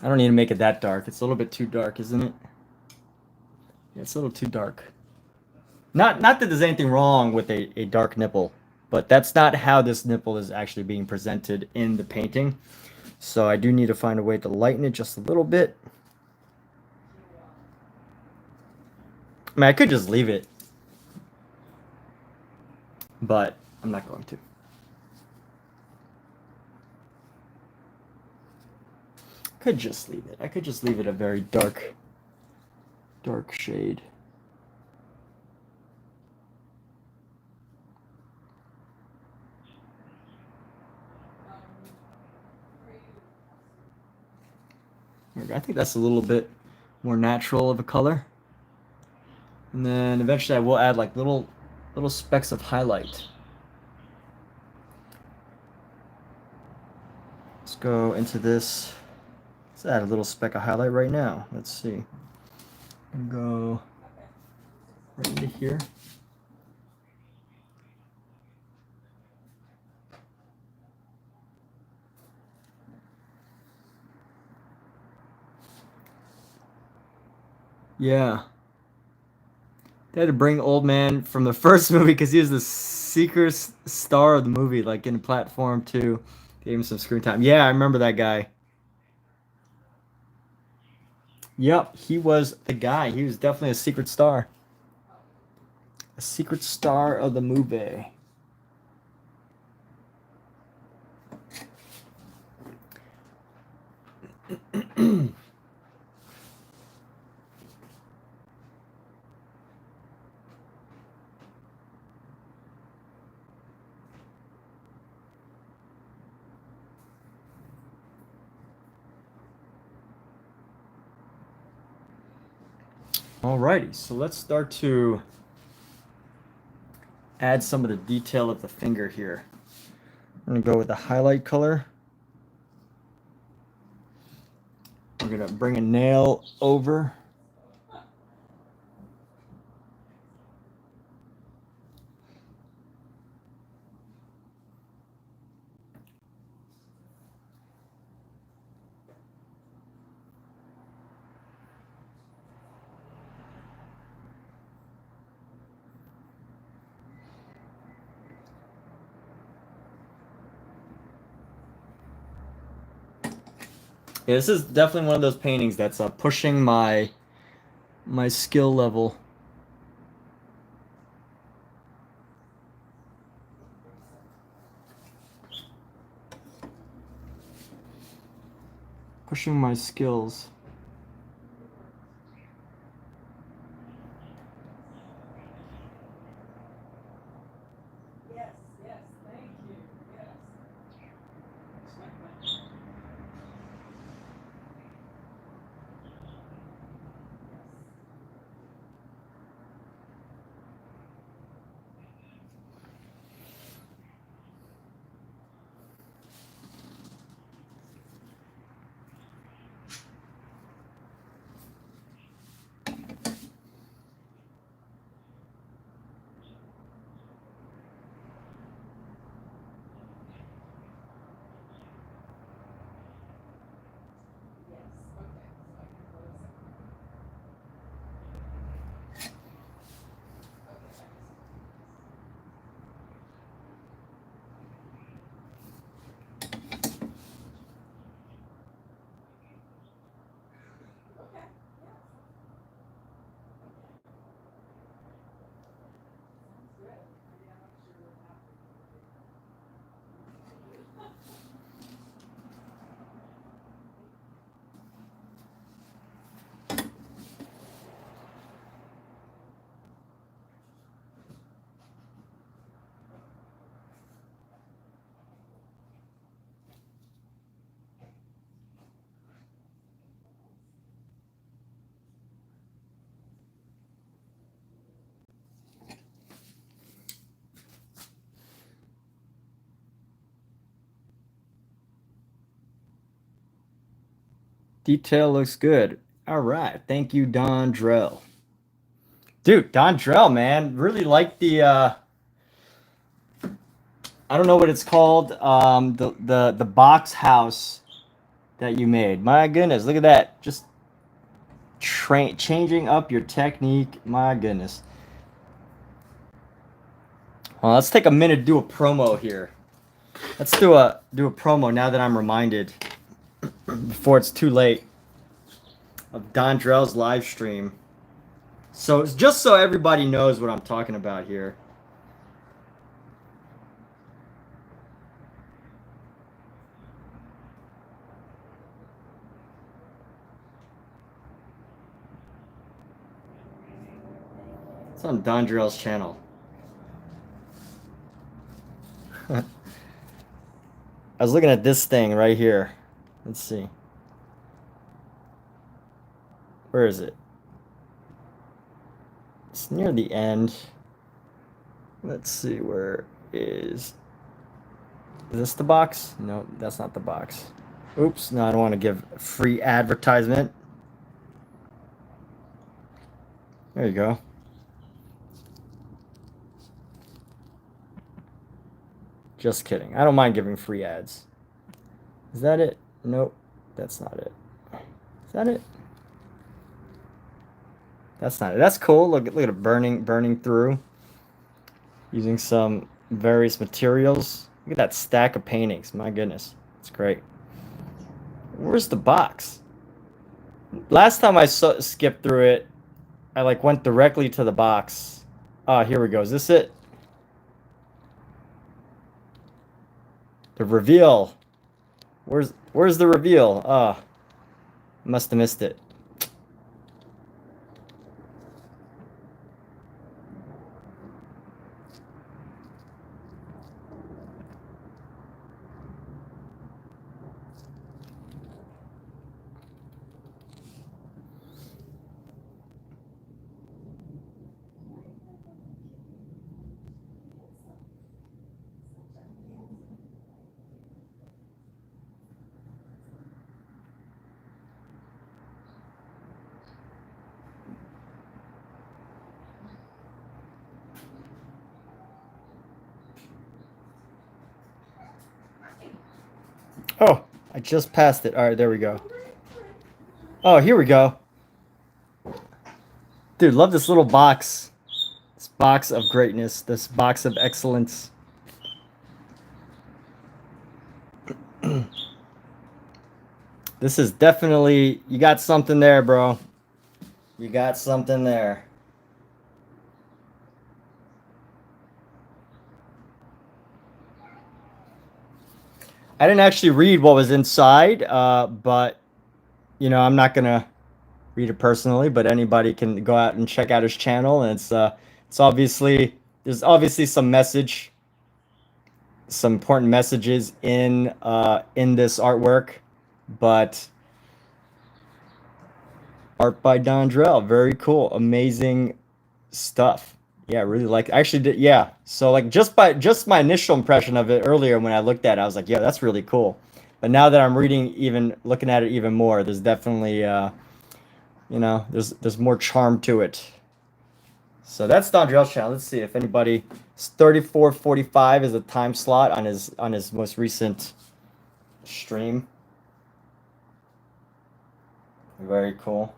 Speaker 1: I don't need to make it that dark. It's a little bit too dark, isn't it? Yeah, it's a little too dark. Not that there's anything wrong with a dark nipple, but that's not how this nipple is actually being presented in the painting. So I do need to find a way to lighten it just a little bit. I mean, I could just leave it, but I'm not going to. Could just leave it. I could just leave it a very dark shade. I think that's a little bit more natural of a color. And then eventually I will add like little specks of highlight. Let's go into this. Let's add a little speck of highlight right now. Let's see. And go right into here. Yeah. They had to bring Old Man from the first movie because he was the secret star of the movie, like in Platform 2. Gave him some screen time. Yeah, I remember that guy. Yep, he was the guy. He was definitely a secret star. A secret star of the movie. Alrighty, so let's start to add some of the detail of the finger here. I'm going to go with the highlight color. We're going to bring a nail over. Yeah, this is definitely one of those paintings that's pushing my skill level. Pushing my skills.
Speaker 2: Yes, yes, thank you, yes. Yes, okay, so I can close it. Okay, I just. Okay, yes. Okay. Sounds good. Maybe I'm not sure what happened.
Speaker 1: Detail looks good. All right. Thank you, Don Drell. Dude, Don Drell, man. Really like the I don't know what it's called. The box house that you made. My goodness, look at that. Just changing up your technique. My goodness. Well, let's take a minute to do a promo here. Let's do a promo now that I'm reminded before it's too late of Don Drell's live stream. So it's just so everybody knows what I'm talking about here. It's on Don Drell's channel. I was looking at this thing right here. Let's see. Where is it? It's near the end. Let's see, where is this the box? No, that's not the box. Oops, no, I don't want to give free advertisement. There you go. Just kidding. I don't mind giving free ads. Is that it? Nope, that's not it. Is that it? That's not it. That's cool. Look at it burning through. Using some various materials. Look at that stack of paintings. My goodness. It's great. Where's the box? Last time I skipped through it, I like went directly to the box. Ah, here we go. Is this it? The reveal. Where's the reveal? Ah, must have missed it. Oh, I just passed it. All right, there we go. Oh, here we go. Dude, love this little box. This box of greatness. This box of excellence. This is definitely... You got something there, bro. You got something there. I didn't actually read what was inside, but, you know, I'm not going to read it personally, but anybody can go out and check out his channel. And it's obviously, there's obviously some message some important messages in this artwork, but art by Dondrell, very cool, amazing stuff. Yeah, I really like. I actually did. Yeah, so like just my initial impression of it earlier when I looked at it, I was like, yeah, that's really cool. But now that I'm looking at it even more, there's definitely you know, there's more charm to it. So that's Dondrell's channel. Let's see if anybody. 34:45 is a time slot on his most recent stream. Very cool.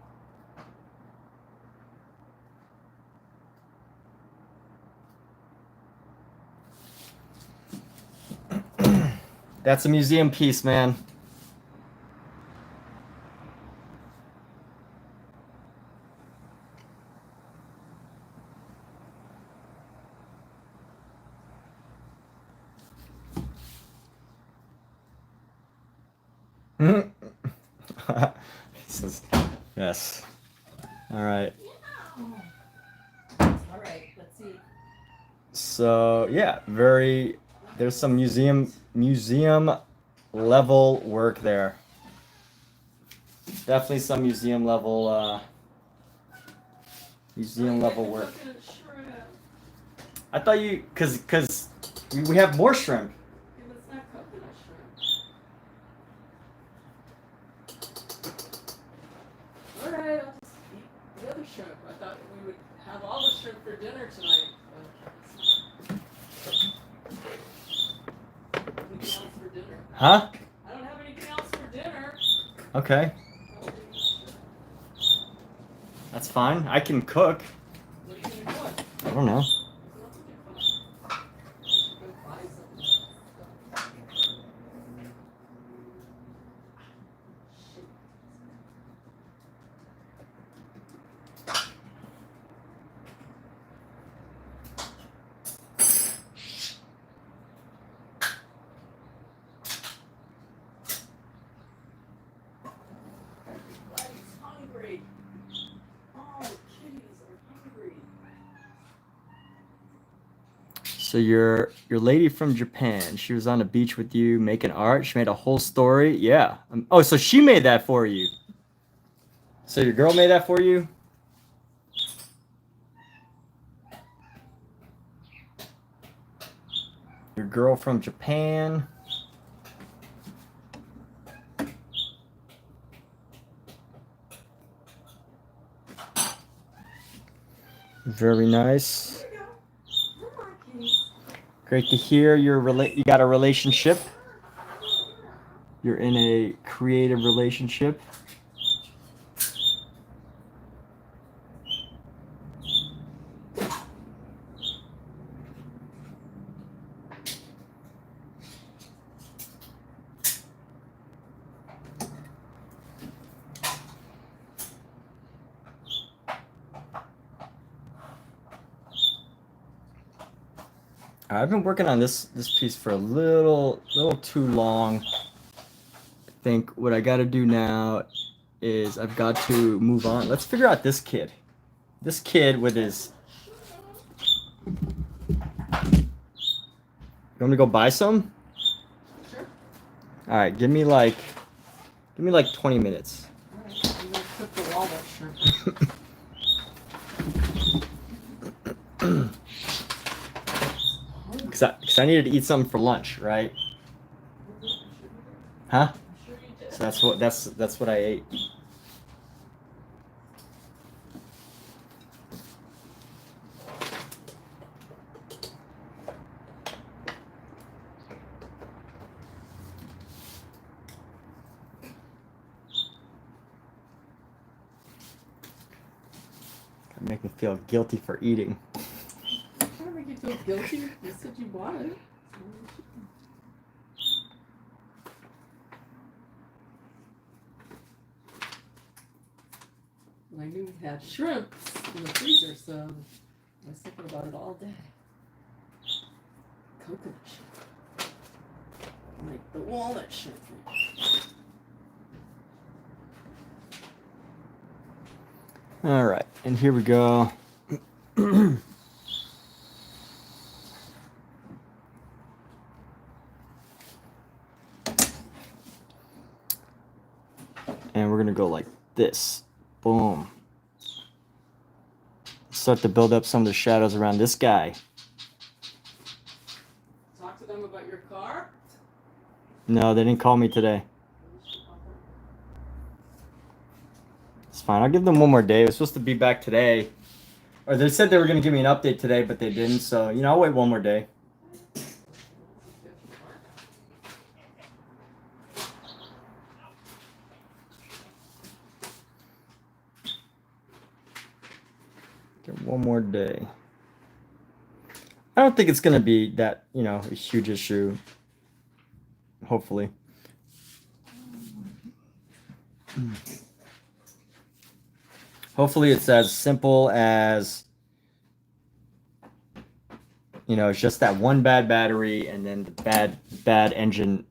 Speaker 1: That's a museum piece, man. Yes. All right.
Speaker 2: All right, let's see.
Speaker 1: So yeah, there's some museum level work there. Definitely some museum level work. I thought you cause we have more shrimp.
Speaker 2: Yeah, but it's not coconut shrimp. All right, I'll just eat the other shrimp. I thought we would have all the shrimp for dinner tonight. Anything else for dinner?
Speaker 1: Huh?
Speaker 2: I don't have anything else for dinner.
Speaker 1: Okay. That's fine. I can cook.
Speaker 2: What are you gonna cook?
Speaker 1: I don't know. So your lady from Japan, she was on the beach with you making art. She made a whole story. Yeah. Oh, so she made that for you. So your girl made that for you? Your girl from Japan. Very nice. Great to hear you got a relationship. You're in a creative relationship. I've been working on this piece for a little too long. I think what I got to do now is I've got to move on. Let's figure out this kid. This kid with his. You want me to go buy some?
Speaker 2: Sure.
Speaker 1: All right, give me like 20 minutes.
Speaker 2: All right, I'm gonna cook the walnut shrimp.
Speaker 1: Because I needed to eat something for lunch, right? Huh?
Speaker 2: Sure you did.
Speaker 1: So that's what I ate. Make me feel guilty for eating.
Speaker 2: I don't make you feel guilty. You said you wanted it. I knew we had shrimp in the freezer, so I was thinking about it all day. Coconut shrimp. Like the walnut shrimp.
Speaker 1: All right, and here we go. And we're gonna go like this. Boom. Start to build up some of the shadows around this guy.
Speaker 2: Talk to them about your car.
Speaker 1: No, they didn't call me today. It's fine. I'll give them one more day. It was supposed to be back today. Or they said they were going to give me an update today, but they didn't. So, you know, I'll wait one more day. Get one more day. I don't think it's going to be that, you know, a huge issue. Hopefully. Hopefully it's as simple as, you know, it's just that one bad battery and then the bad engine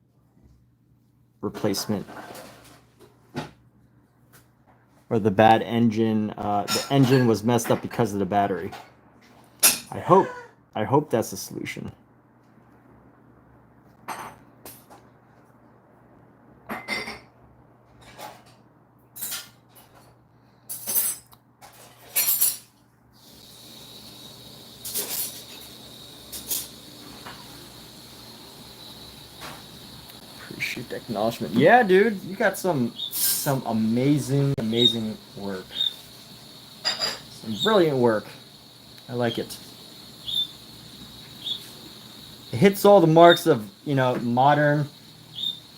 Speaker 1: replacement. Or the bad engine, the engine was messed up because of the battery. I hope that's the solution. Appreciate the acknowledgement. Yeah, dude, you got some amazing work. Some brilliant work. I like it. It hits all the marks of, you know, modern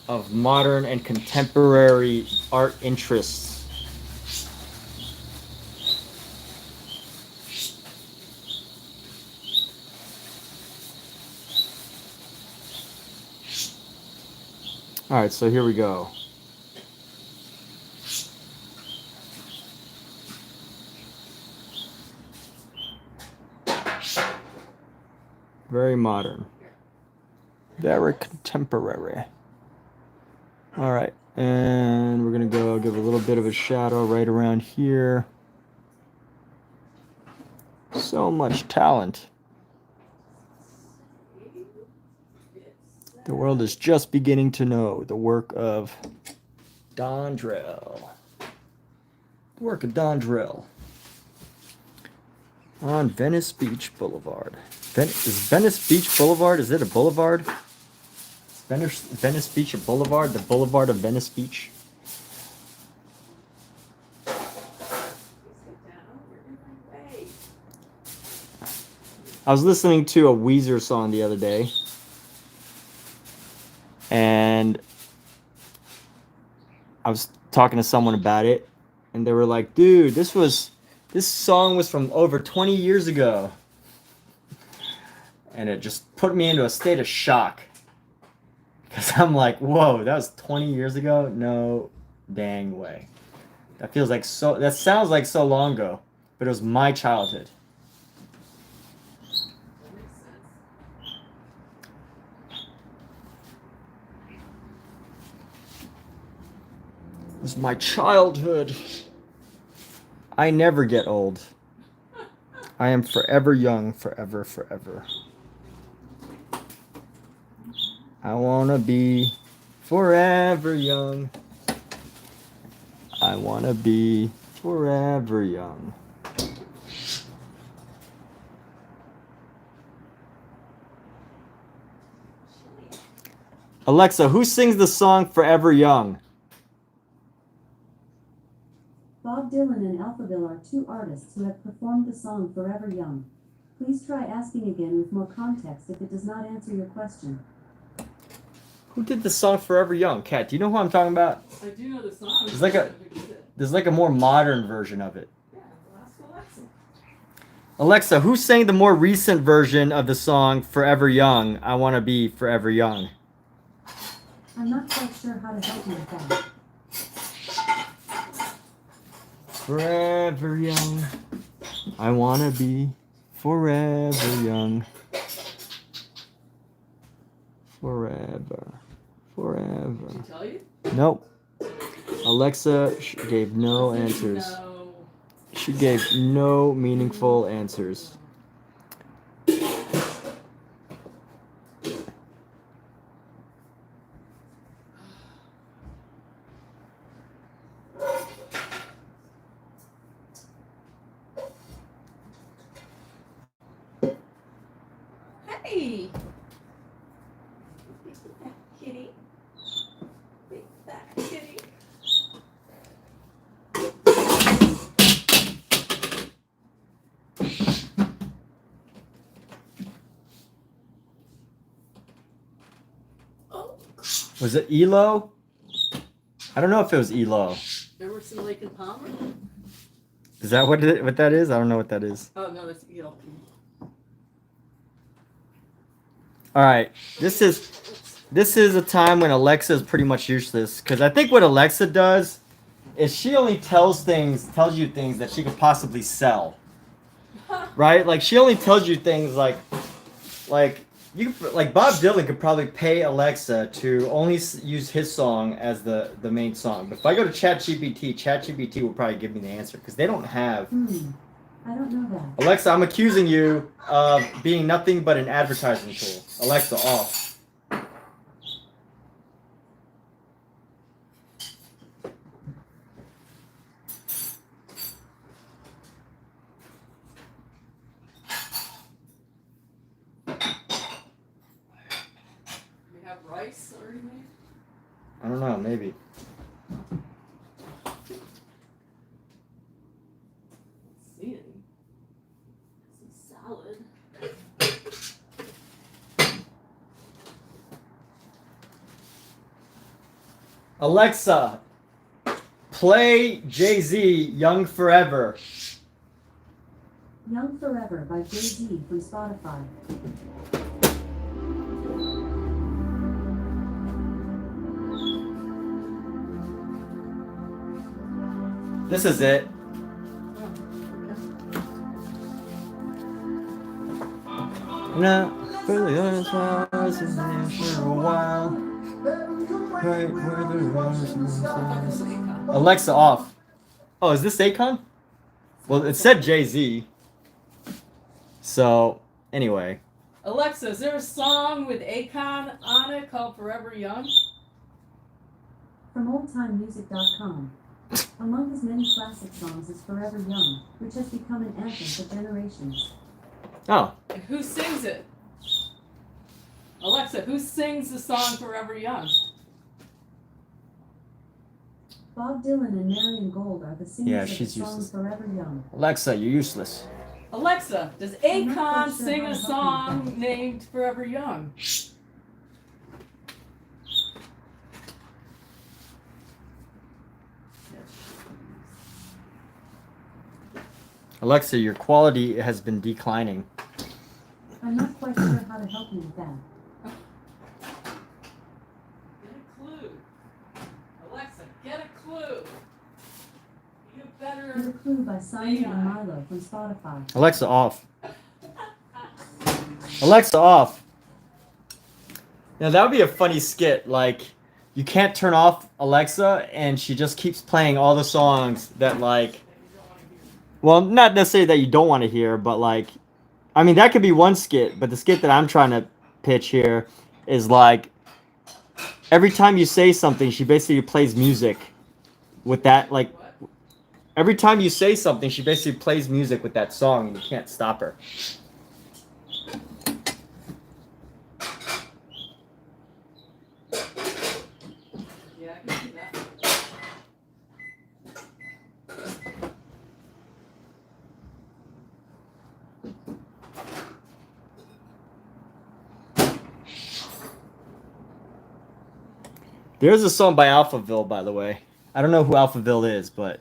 Speaker 1: and contemporary art interests. All right, so here we go. Very modern. Very contemporary. All right, and we're gonna go give a little bit of a shadow right around here. So much talent. The world is just beginning to know the work of Don Drell. The work of Don Drell. On Venice Beach Boulevard. Is Venice Beach Boulevard, is it a boulevard? Is Venice Beach a boulevard? The boulevard of Venice Beach? I was listening to a Weezer song the other day. And I was talking to someone about it, and they were like, dude, this song was from over 20 years ago. And it just put me into a state of shock. Because I'm like, whoa, that was 20 years ago? No dang way. That sounds like so long ago, but it was my childhood. It was my childhood. I never get old. I am forever young, forever, forever. I wanna be forever young. I wanna be forever young. Alexa, who sings the song Forever Young?
Speaker 4: Bob Dylan and Alphaville are two artists who have performed the song Forever Young. Please try asking again with more context if it does not answer your question.
Speaker 1: Who did the song Forever Young? Kat, do you know who I'm talking about?
Speaker 2: I do know the song.
Speaker 1: There's like a more modern version of it.
Speaker 2: Yeah, ask Alexa.
Speaker 1: Alexa, who sang the more recent version of the song Forever Young? I wanna be forever young.
Speaker 4: I'm not quite sure how to help you with that.
Speaker 1: Forever young. I wanna be forever young. Forever. Forever.
Speaker 2: Did she tell you?
Speaker 1: Nope. Alexa gave no answers.
Speaker 2: No.
Speaker 1: She gave no meaningful answers. Was it Elo? I don't know if it was Elo.
Speaker 2: Emerson, Lake and Palmer?
Speaker 1: Is that what that is? I don't know what that is.
Speaker 2: Oh, no, that's ELP.
Speaker 1: All right, this is a time when Alexa is pretty much useless, because I think what Alexa does is she only tells you things that she could possibly sell, right? Like she only tells you things like Bob Dylan could probably pay Alexa to only use his song as the main song. But if I go to ChatGPT will probably give me the answer, because they don't have.
Speaker 4: I don't know that.
Speaker 1: Alexa, I'm accusing you of being nothing but an advertising tool. Alexa, off.
Speaker 2: We have rice already made?
Speaker 1: I don't know, maybe.
Speaker 2: See any. Some salad.
Speaker 1: Alexa, play Jay-Z, Young Forever.
Speaker 4: Young Forever by Jay-Z from Spotify.
Speaker 1: This is it. No, for the other was in there for a while. Right where the rose. Alexa, off. Oh, is this Akon? Well, it said Jay-Z. So, anyway.
Speaker 2: Alexa, is there a song with Akon on it called Forever Young?
Speaker 4: From oldtimemusic.com. Among his many classic songs is Forever Young, which has become an anthem for generations.
Speaker 1: Oh.
Speaker 2: And who sings it? Alexa, who sings the song Forever Young?
Speaker 4: Bob Dylan and Marian Gold are the singers
Speaker 1: Yeah,
Speaker 4: of
Speaker 1: she's
Speaker 4: the song
Speaker 1: useless.
Speaker 4: Forever Young.
Speaker 1: Alexa, you're useless.
Speaker 2: Alexa, does
Speaker 4: I'm not
Speaker 2: Akon
Speaker 4: quite sure
Speaker 2: sing
Speaker 4: how
Speaker 2: a
Speaker 4: to help you
Speaker 2: song
Speaker 4: with that.
Speaker 2: named Forever Young?
Speaker 1: Alexa, your quality has been declining.
Speaker 4: I'm not quite sure how to help you with that.
Speaker 2: Get a clue. Alexa, get a clue. You
Speaker 4: Get
Speaker 2: better.
Speaker 4: a Clue by Simon and Milo from Spotify.
Speaker 1: Alexa, off. Alexa, off. Now, that would be a funny skit. Like, you can't turn off Alexa, and she just keeps playing all the songs that, like... Well, not necessarily that you don't want to hear, but, like... I mean, that could be one skit, but the skit that I'm trying to pitch here is, like... Every time you say something, she basically plays music with that, like... Every time you say something, she basically plays music with that song, and you can't stop her.
Speaker 2: Yeah, I can see that.
Speaker 1: There's a song by Alphaville, by the way. I don't know who Alphaville is, but...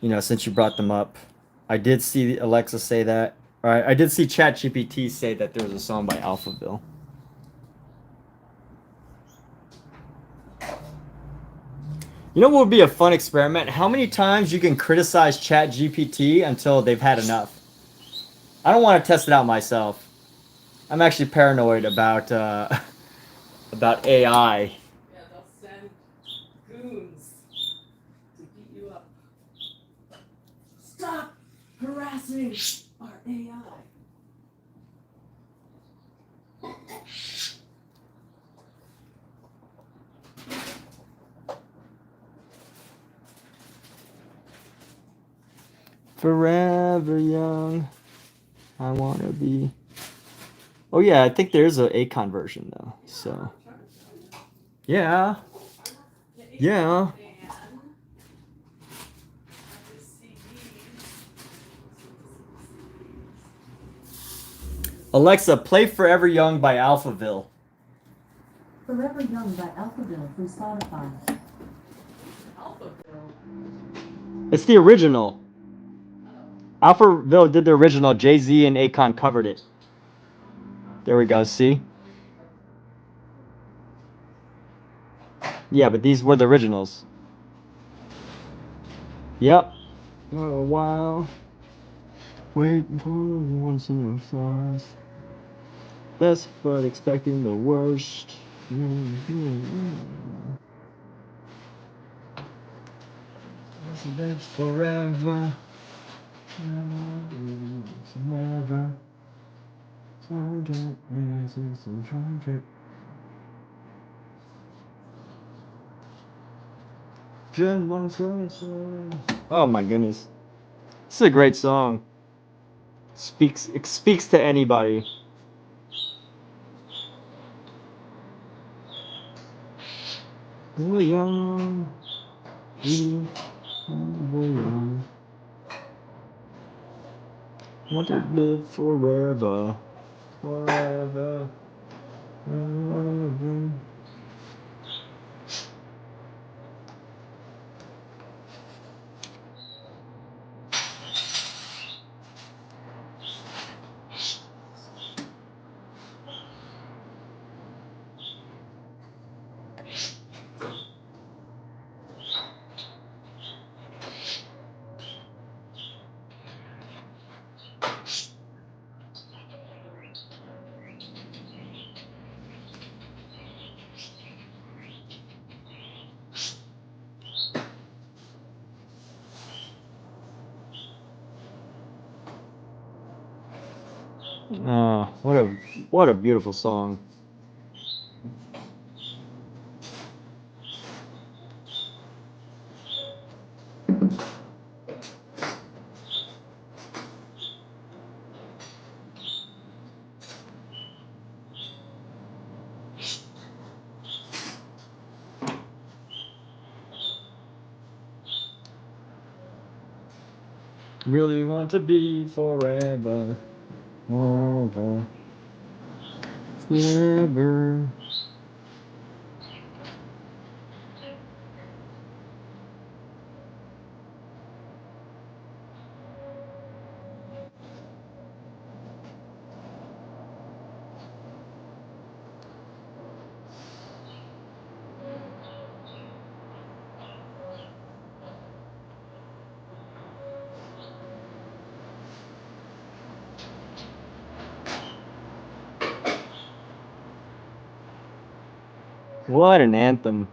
Speaker 1: You know, since you brought them up, I did see Alexa say that. All right, I did see ChatGPT say that there was a song by Alphaville. You know what would be a fun experiment? How many times you can criticize ChatGPT until they've had enough? I don't want to test it out myself. I'm actually paranoid about AI.
Speaker 2: Yeah, they'll send goons to beat you up. Stop harassing our AI.
Speaker 1: Forever young, I wanna be. Oh yeah, I think there's a Akon version though. So yeah, yeah. Alexa, play Forever Young by Alphaville.
Speaker 4: Forever Young by Alphaville from Spotify.
Speaker 2: Alphaville.
Speaker 1: It's the original. Alphaville did the original. Jay-Z and Akon covered it. There we go. See? Yeah, but these were the originals. Yep. Oh, wow. Wait for once in the stars. Best, but expecting the worst. Live forever. Forever. Oh my goodness. This is a great song. It speaks to anybody. William. Want to live forever. Forever. Forever. Oh, what a beautiful song. Really want to be forever. Forever. Forever. What an anthem.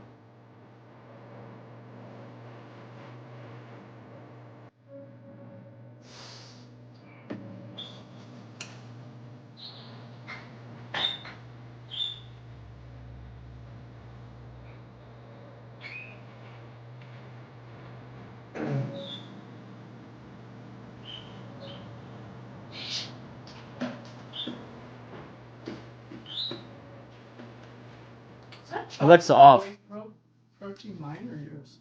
Speaker 1: Alexa off.
Speaker 2: Protein mine or yours?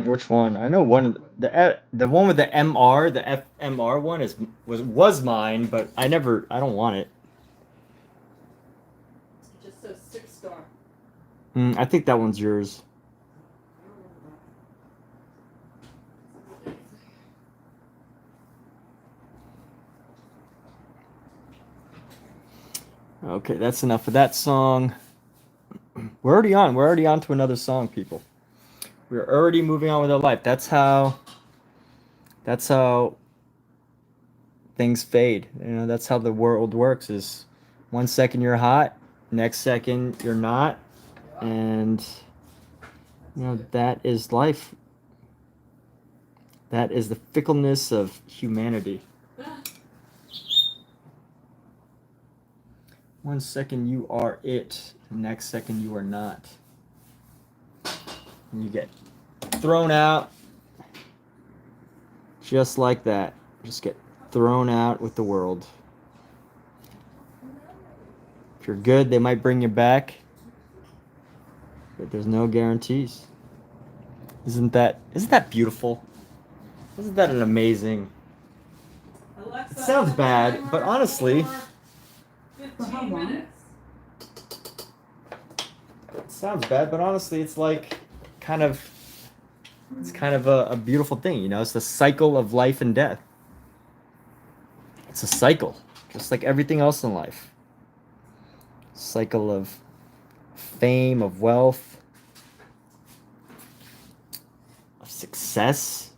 Speaker 1: Which one? I know one. The one with the MR, the FMR one was mine, but I don't want it.
Speaker 2: It just says 6-star.
Speaker 1: I think that one's yours. Okay, that's enough of that song. We're already on. We're already on to another song, people. We're already moving on with our life. That's how things fade. You know, that's how the world works. Is 1 second you're hot, next second you're not, and you know that is life. That is the fickleness of humanity. 1 second you are it, next second you are not. And you get thrown out just like that. Just get thrown out with the world. If you're good, they might bring you back, but there's no guarantees. Isn't that beautiful? Isn't that an amazing?
Speaker 2: Alexa,
Speaker 1: It sounds bad,
Speaker 2: timer
Speaker 1: but honestly,
Speaker 2: for 15 minutes.
Speaker 1: It sounds bad, but honestly, it's like it's kind of a beautiful thing, you know? It's the cycle of life and death. It's a cycle, just like everything else in life. Cycle of fame, of wealth, of success.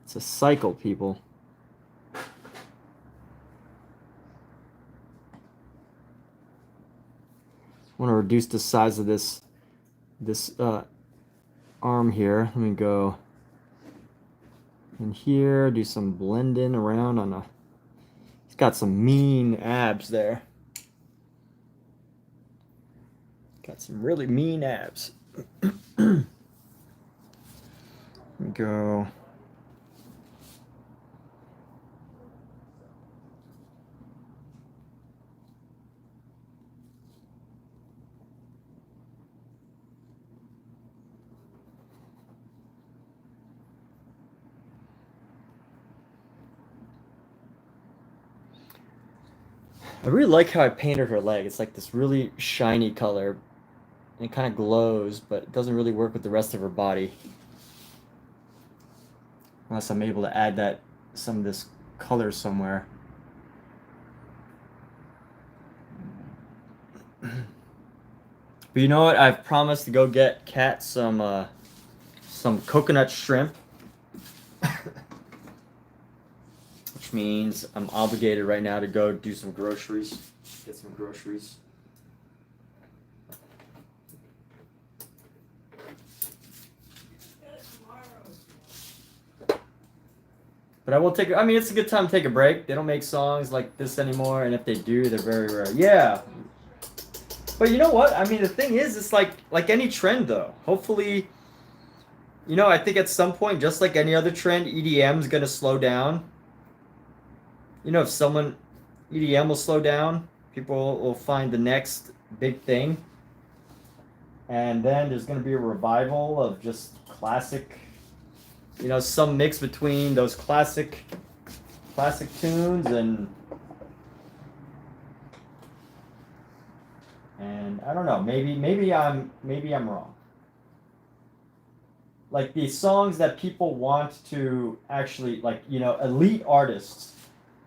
Speaker 1: It's a cycle, people. I want to reduce the size of this arm here. Let me go in here, do some blending around on a. He's got some mean abs there. Got some really mean abs. Let me go. I really like how I painted her leg. It's like this really shiny color. It kind of glows, but it doesn't really work with the rest of her body. Unless I'm able to add some of this color somewhere. But you know what? I've promised to go get Kat some coconut shrimp. Which means I'm obligated right now to go do some groceries. Get some groceries. But I will take. I mean, it's a good time to take a break. They don't make songs like this anymore, and if they do, they're very rare. Yeah. But you know what? I mean, the thing is, it's like any trend, though. Hopefully, you know, I think at some point, just like any other trend, EDM is gonna slow down. You know, if EDM will slow down, people will find the next big thing, and then there's gonna be a revival of just classic. You know, some mix between those classic tunes and I don't know, maybe I'm wrong. Like the songs that people want to actually, like, you know, elite artists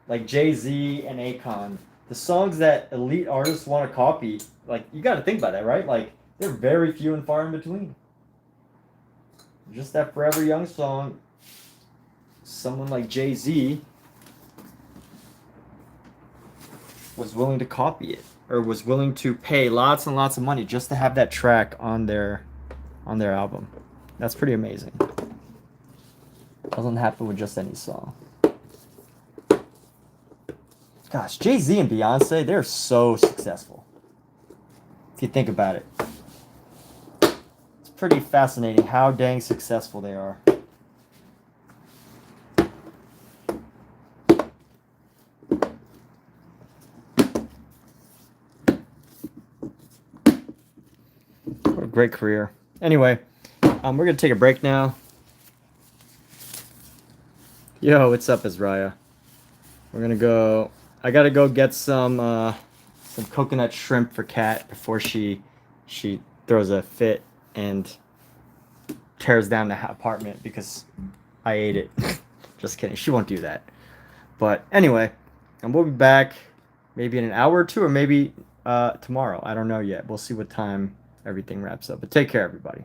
Speaker 1: like Jay-Z and Akon, the songs that elite artists want to copy, like, you got to think about that, right? Like, they're very few and far in between. Just that Forever Young song, someone like Jay-Z was willing to copy it, or was willing to pay lots and lots of money just to have that track on their album. That's pretty amazing. Doesn't happen with just any song. Gosh, Jay-Z and Beyonce, they're so successful. If you think about it. Pretty fascinating how dang successful they are. What a great career. Anyway, we're gonna take a break now. Yo, what's up, Azraya? We're gonna go. I gotta go get some coconut shrimp for Kat before she throws a fit and tears down the apartment because I ate it. Just kidding. She won't do that. But anyway, and we'll be back maybe in an hour or two, or maybe tomorrow. I don't know yet. We'll see what time everything wraps up. But take care, everybody.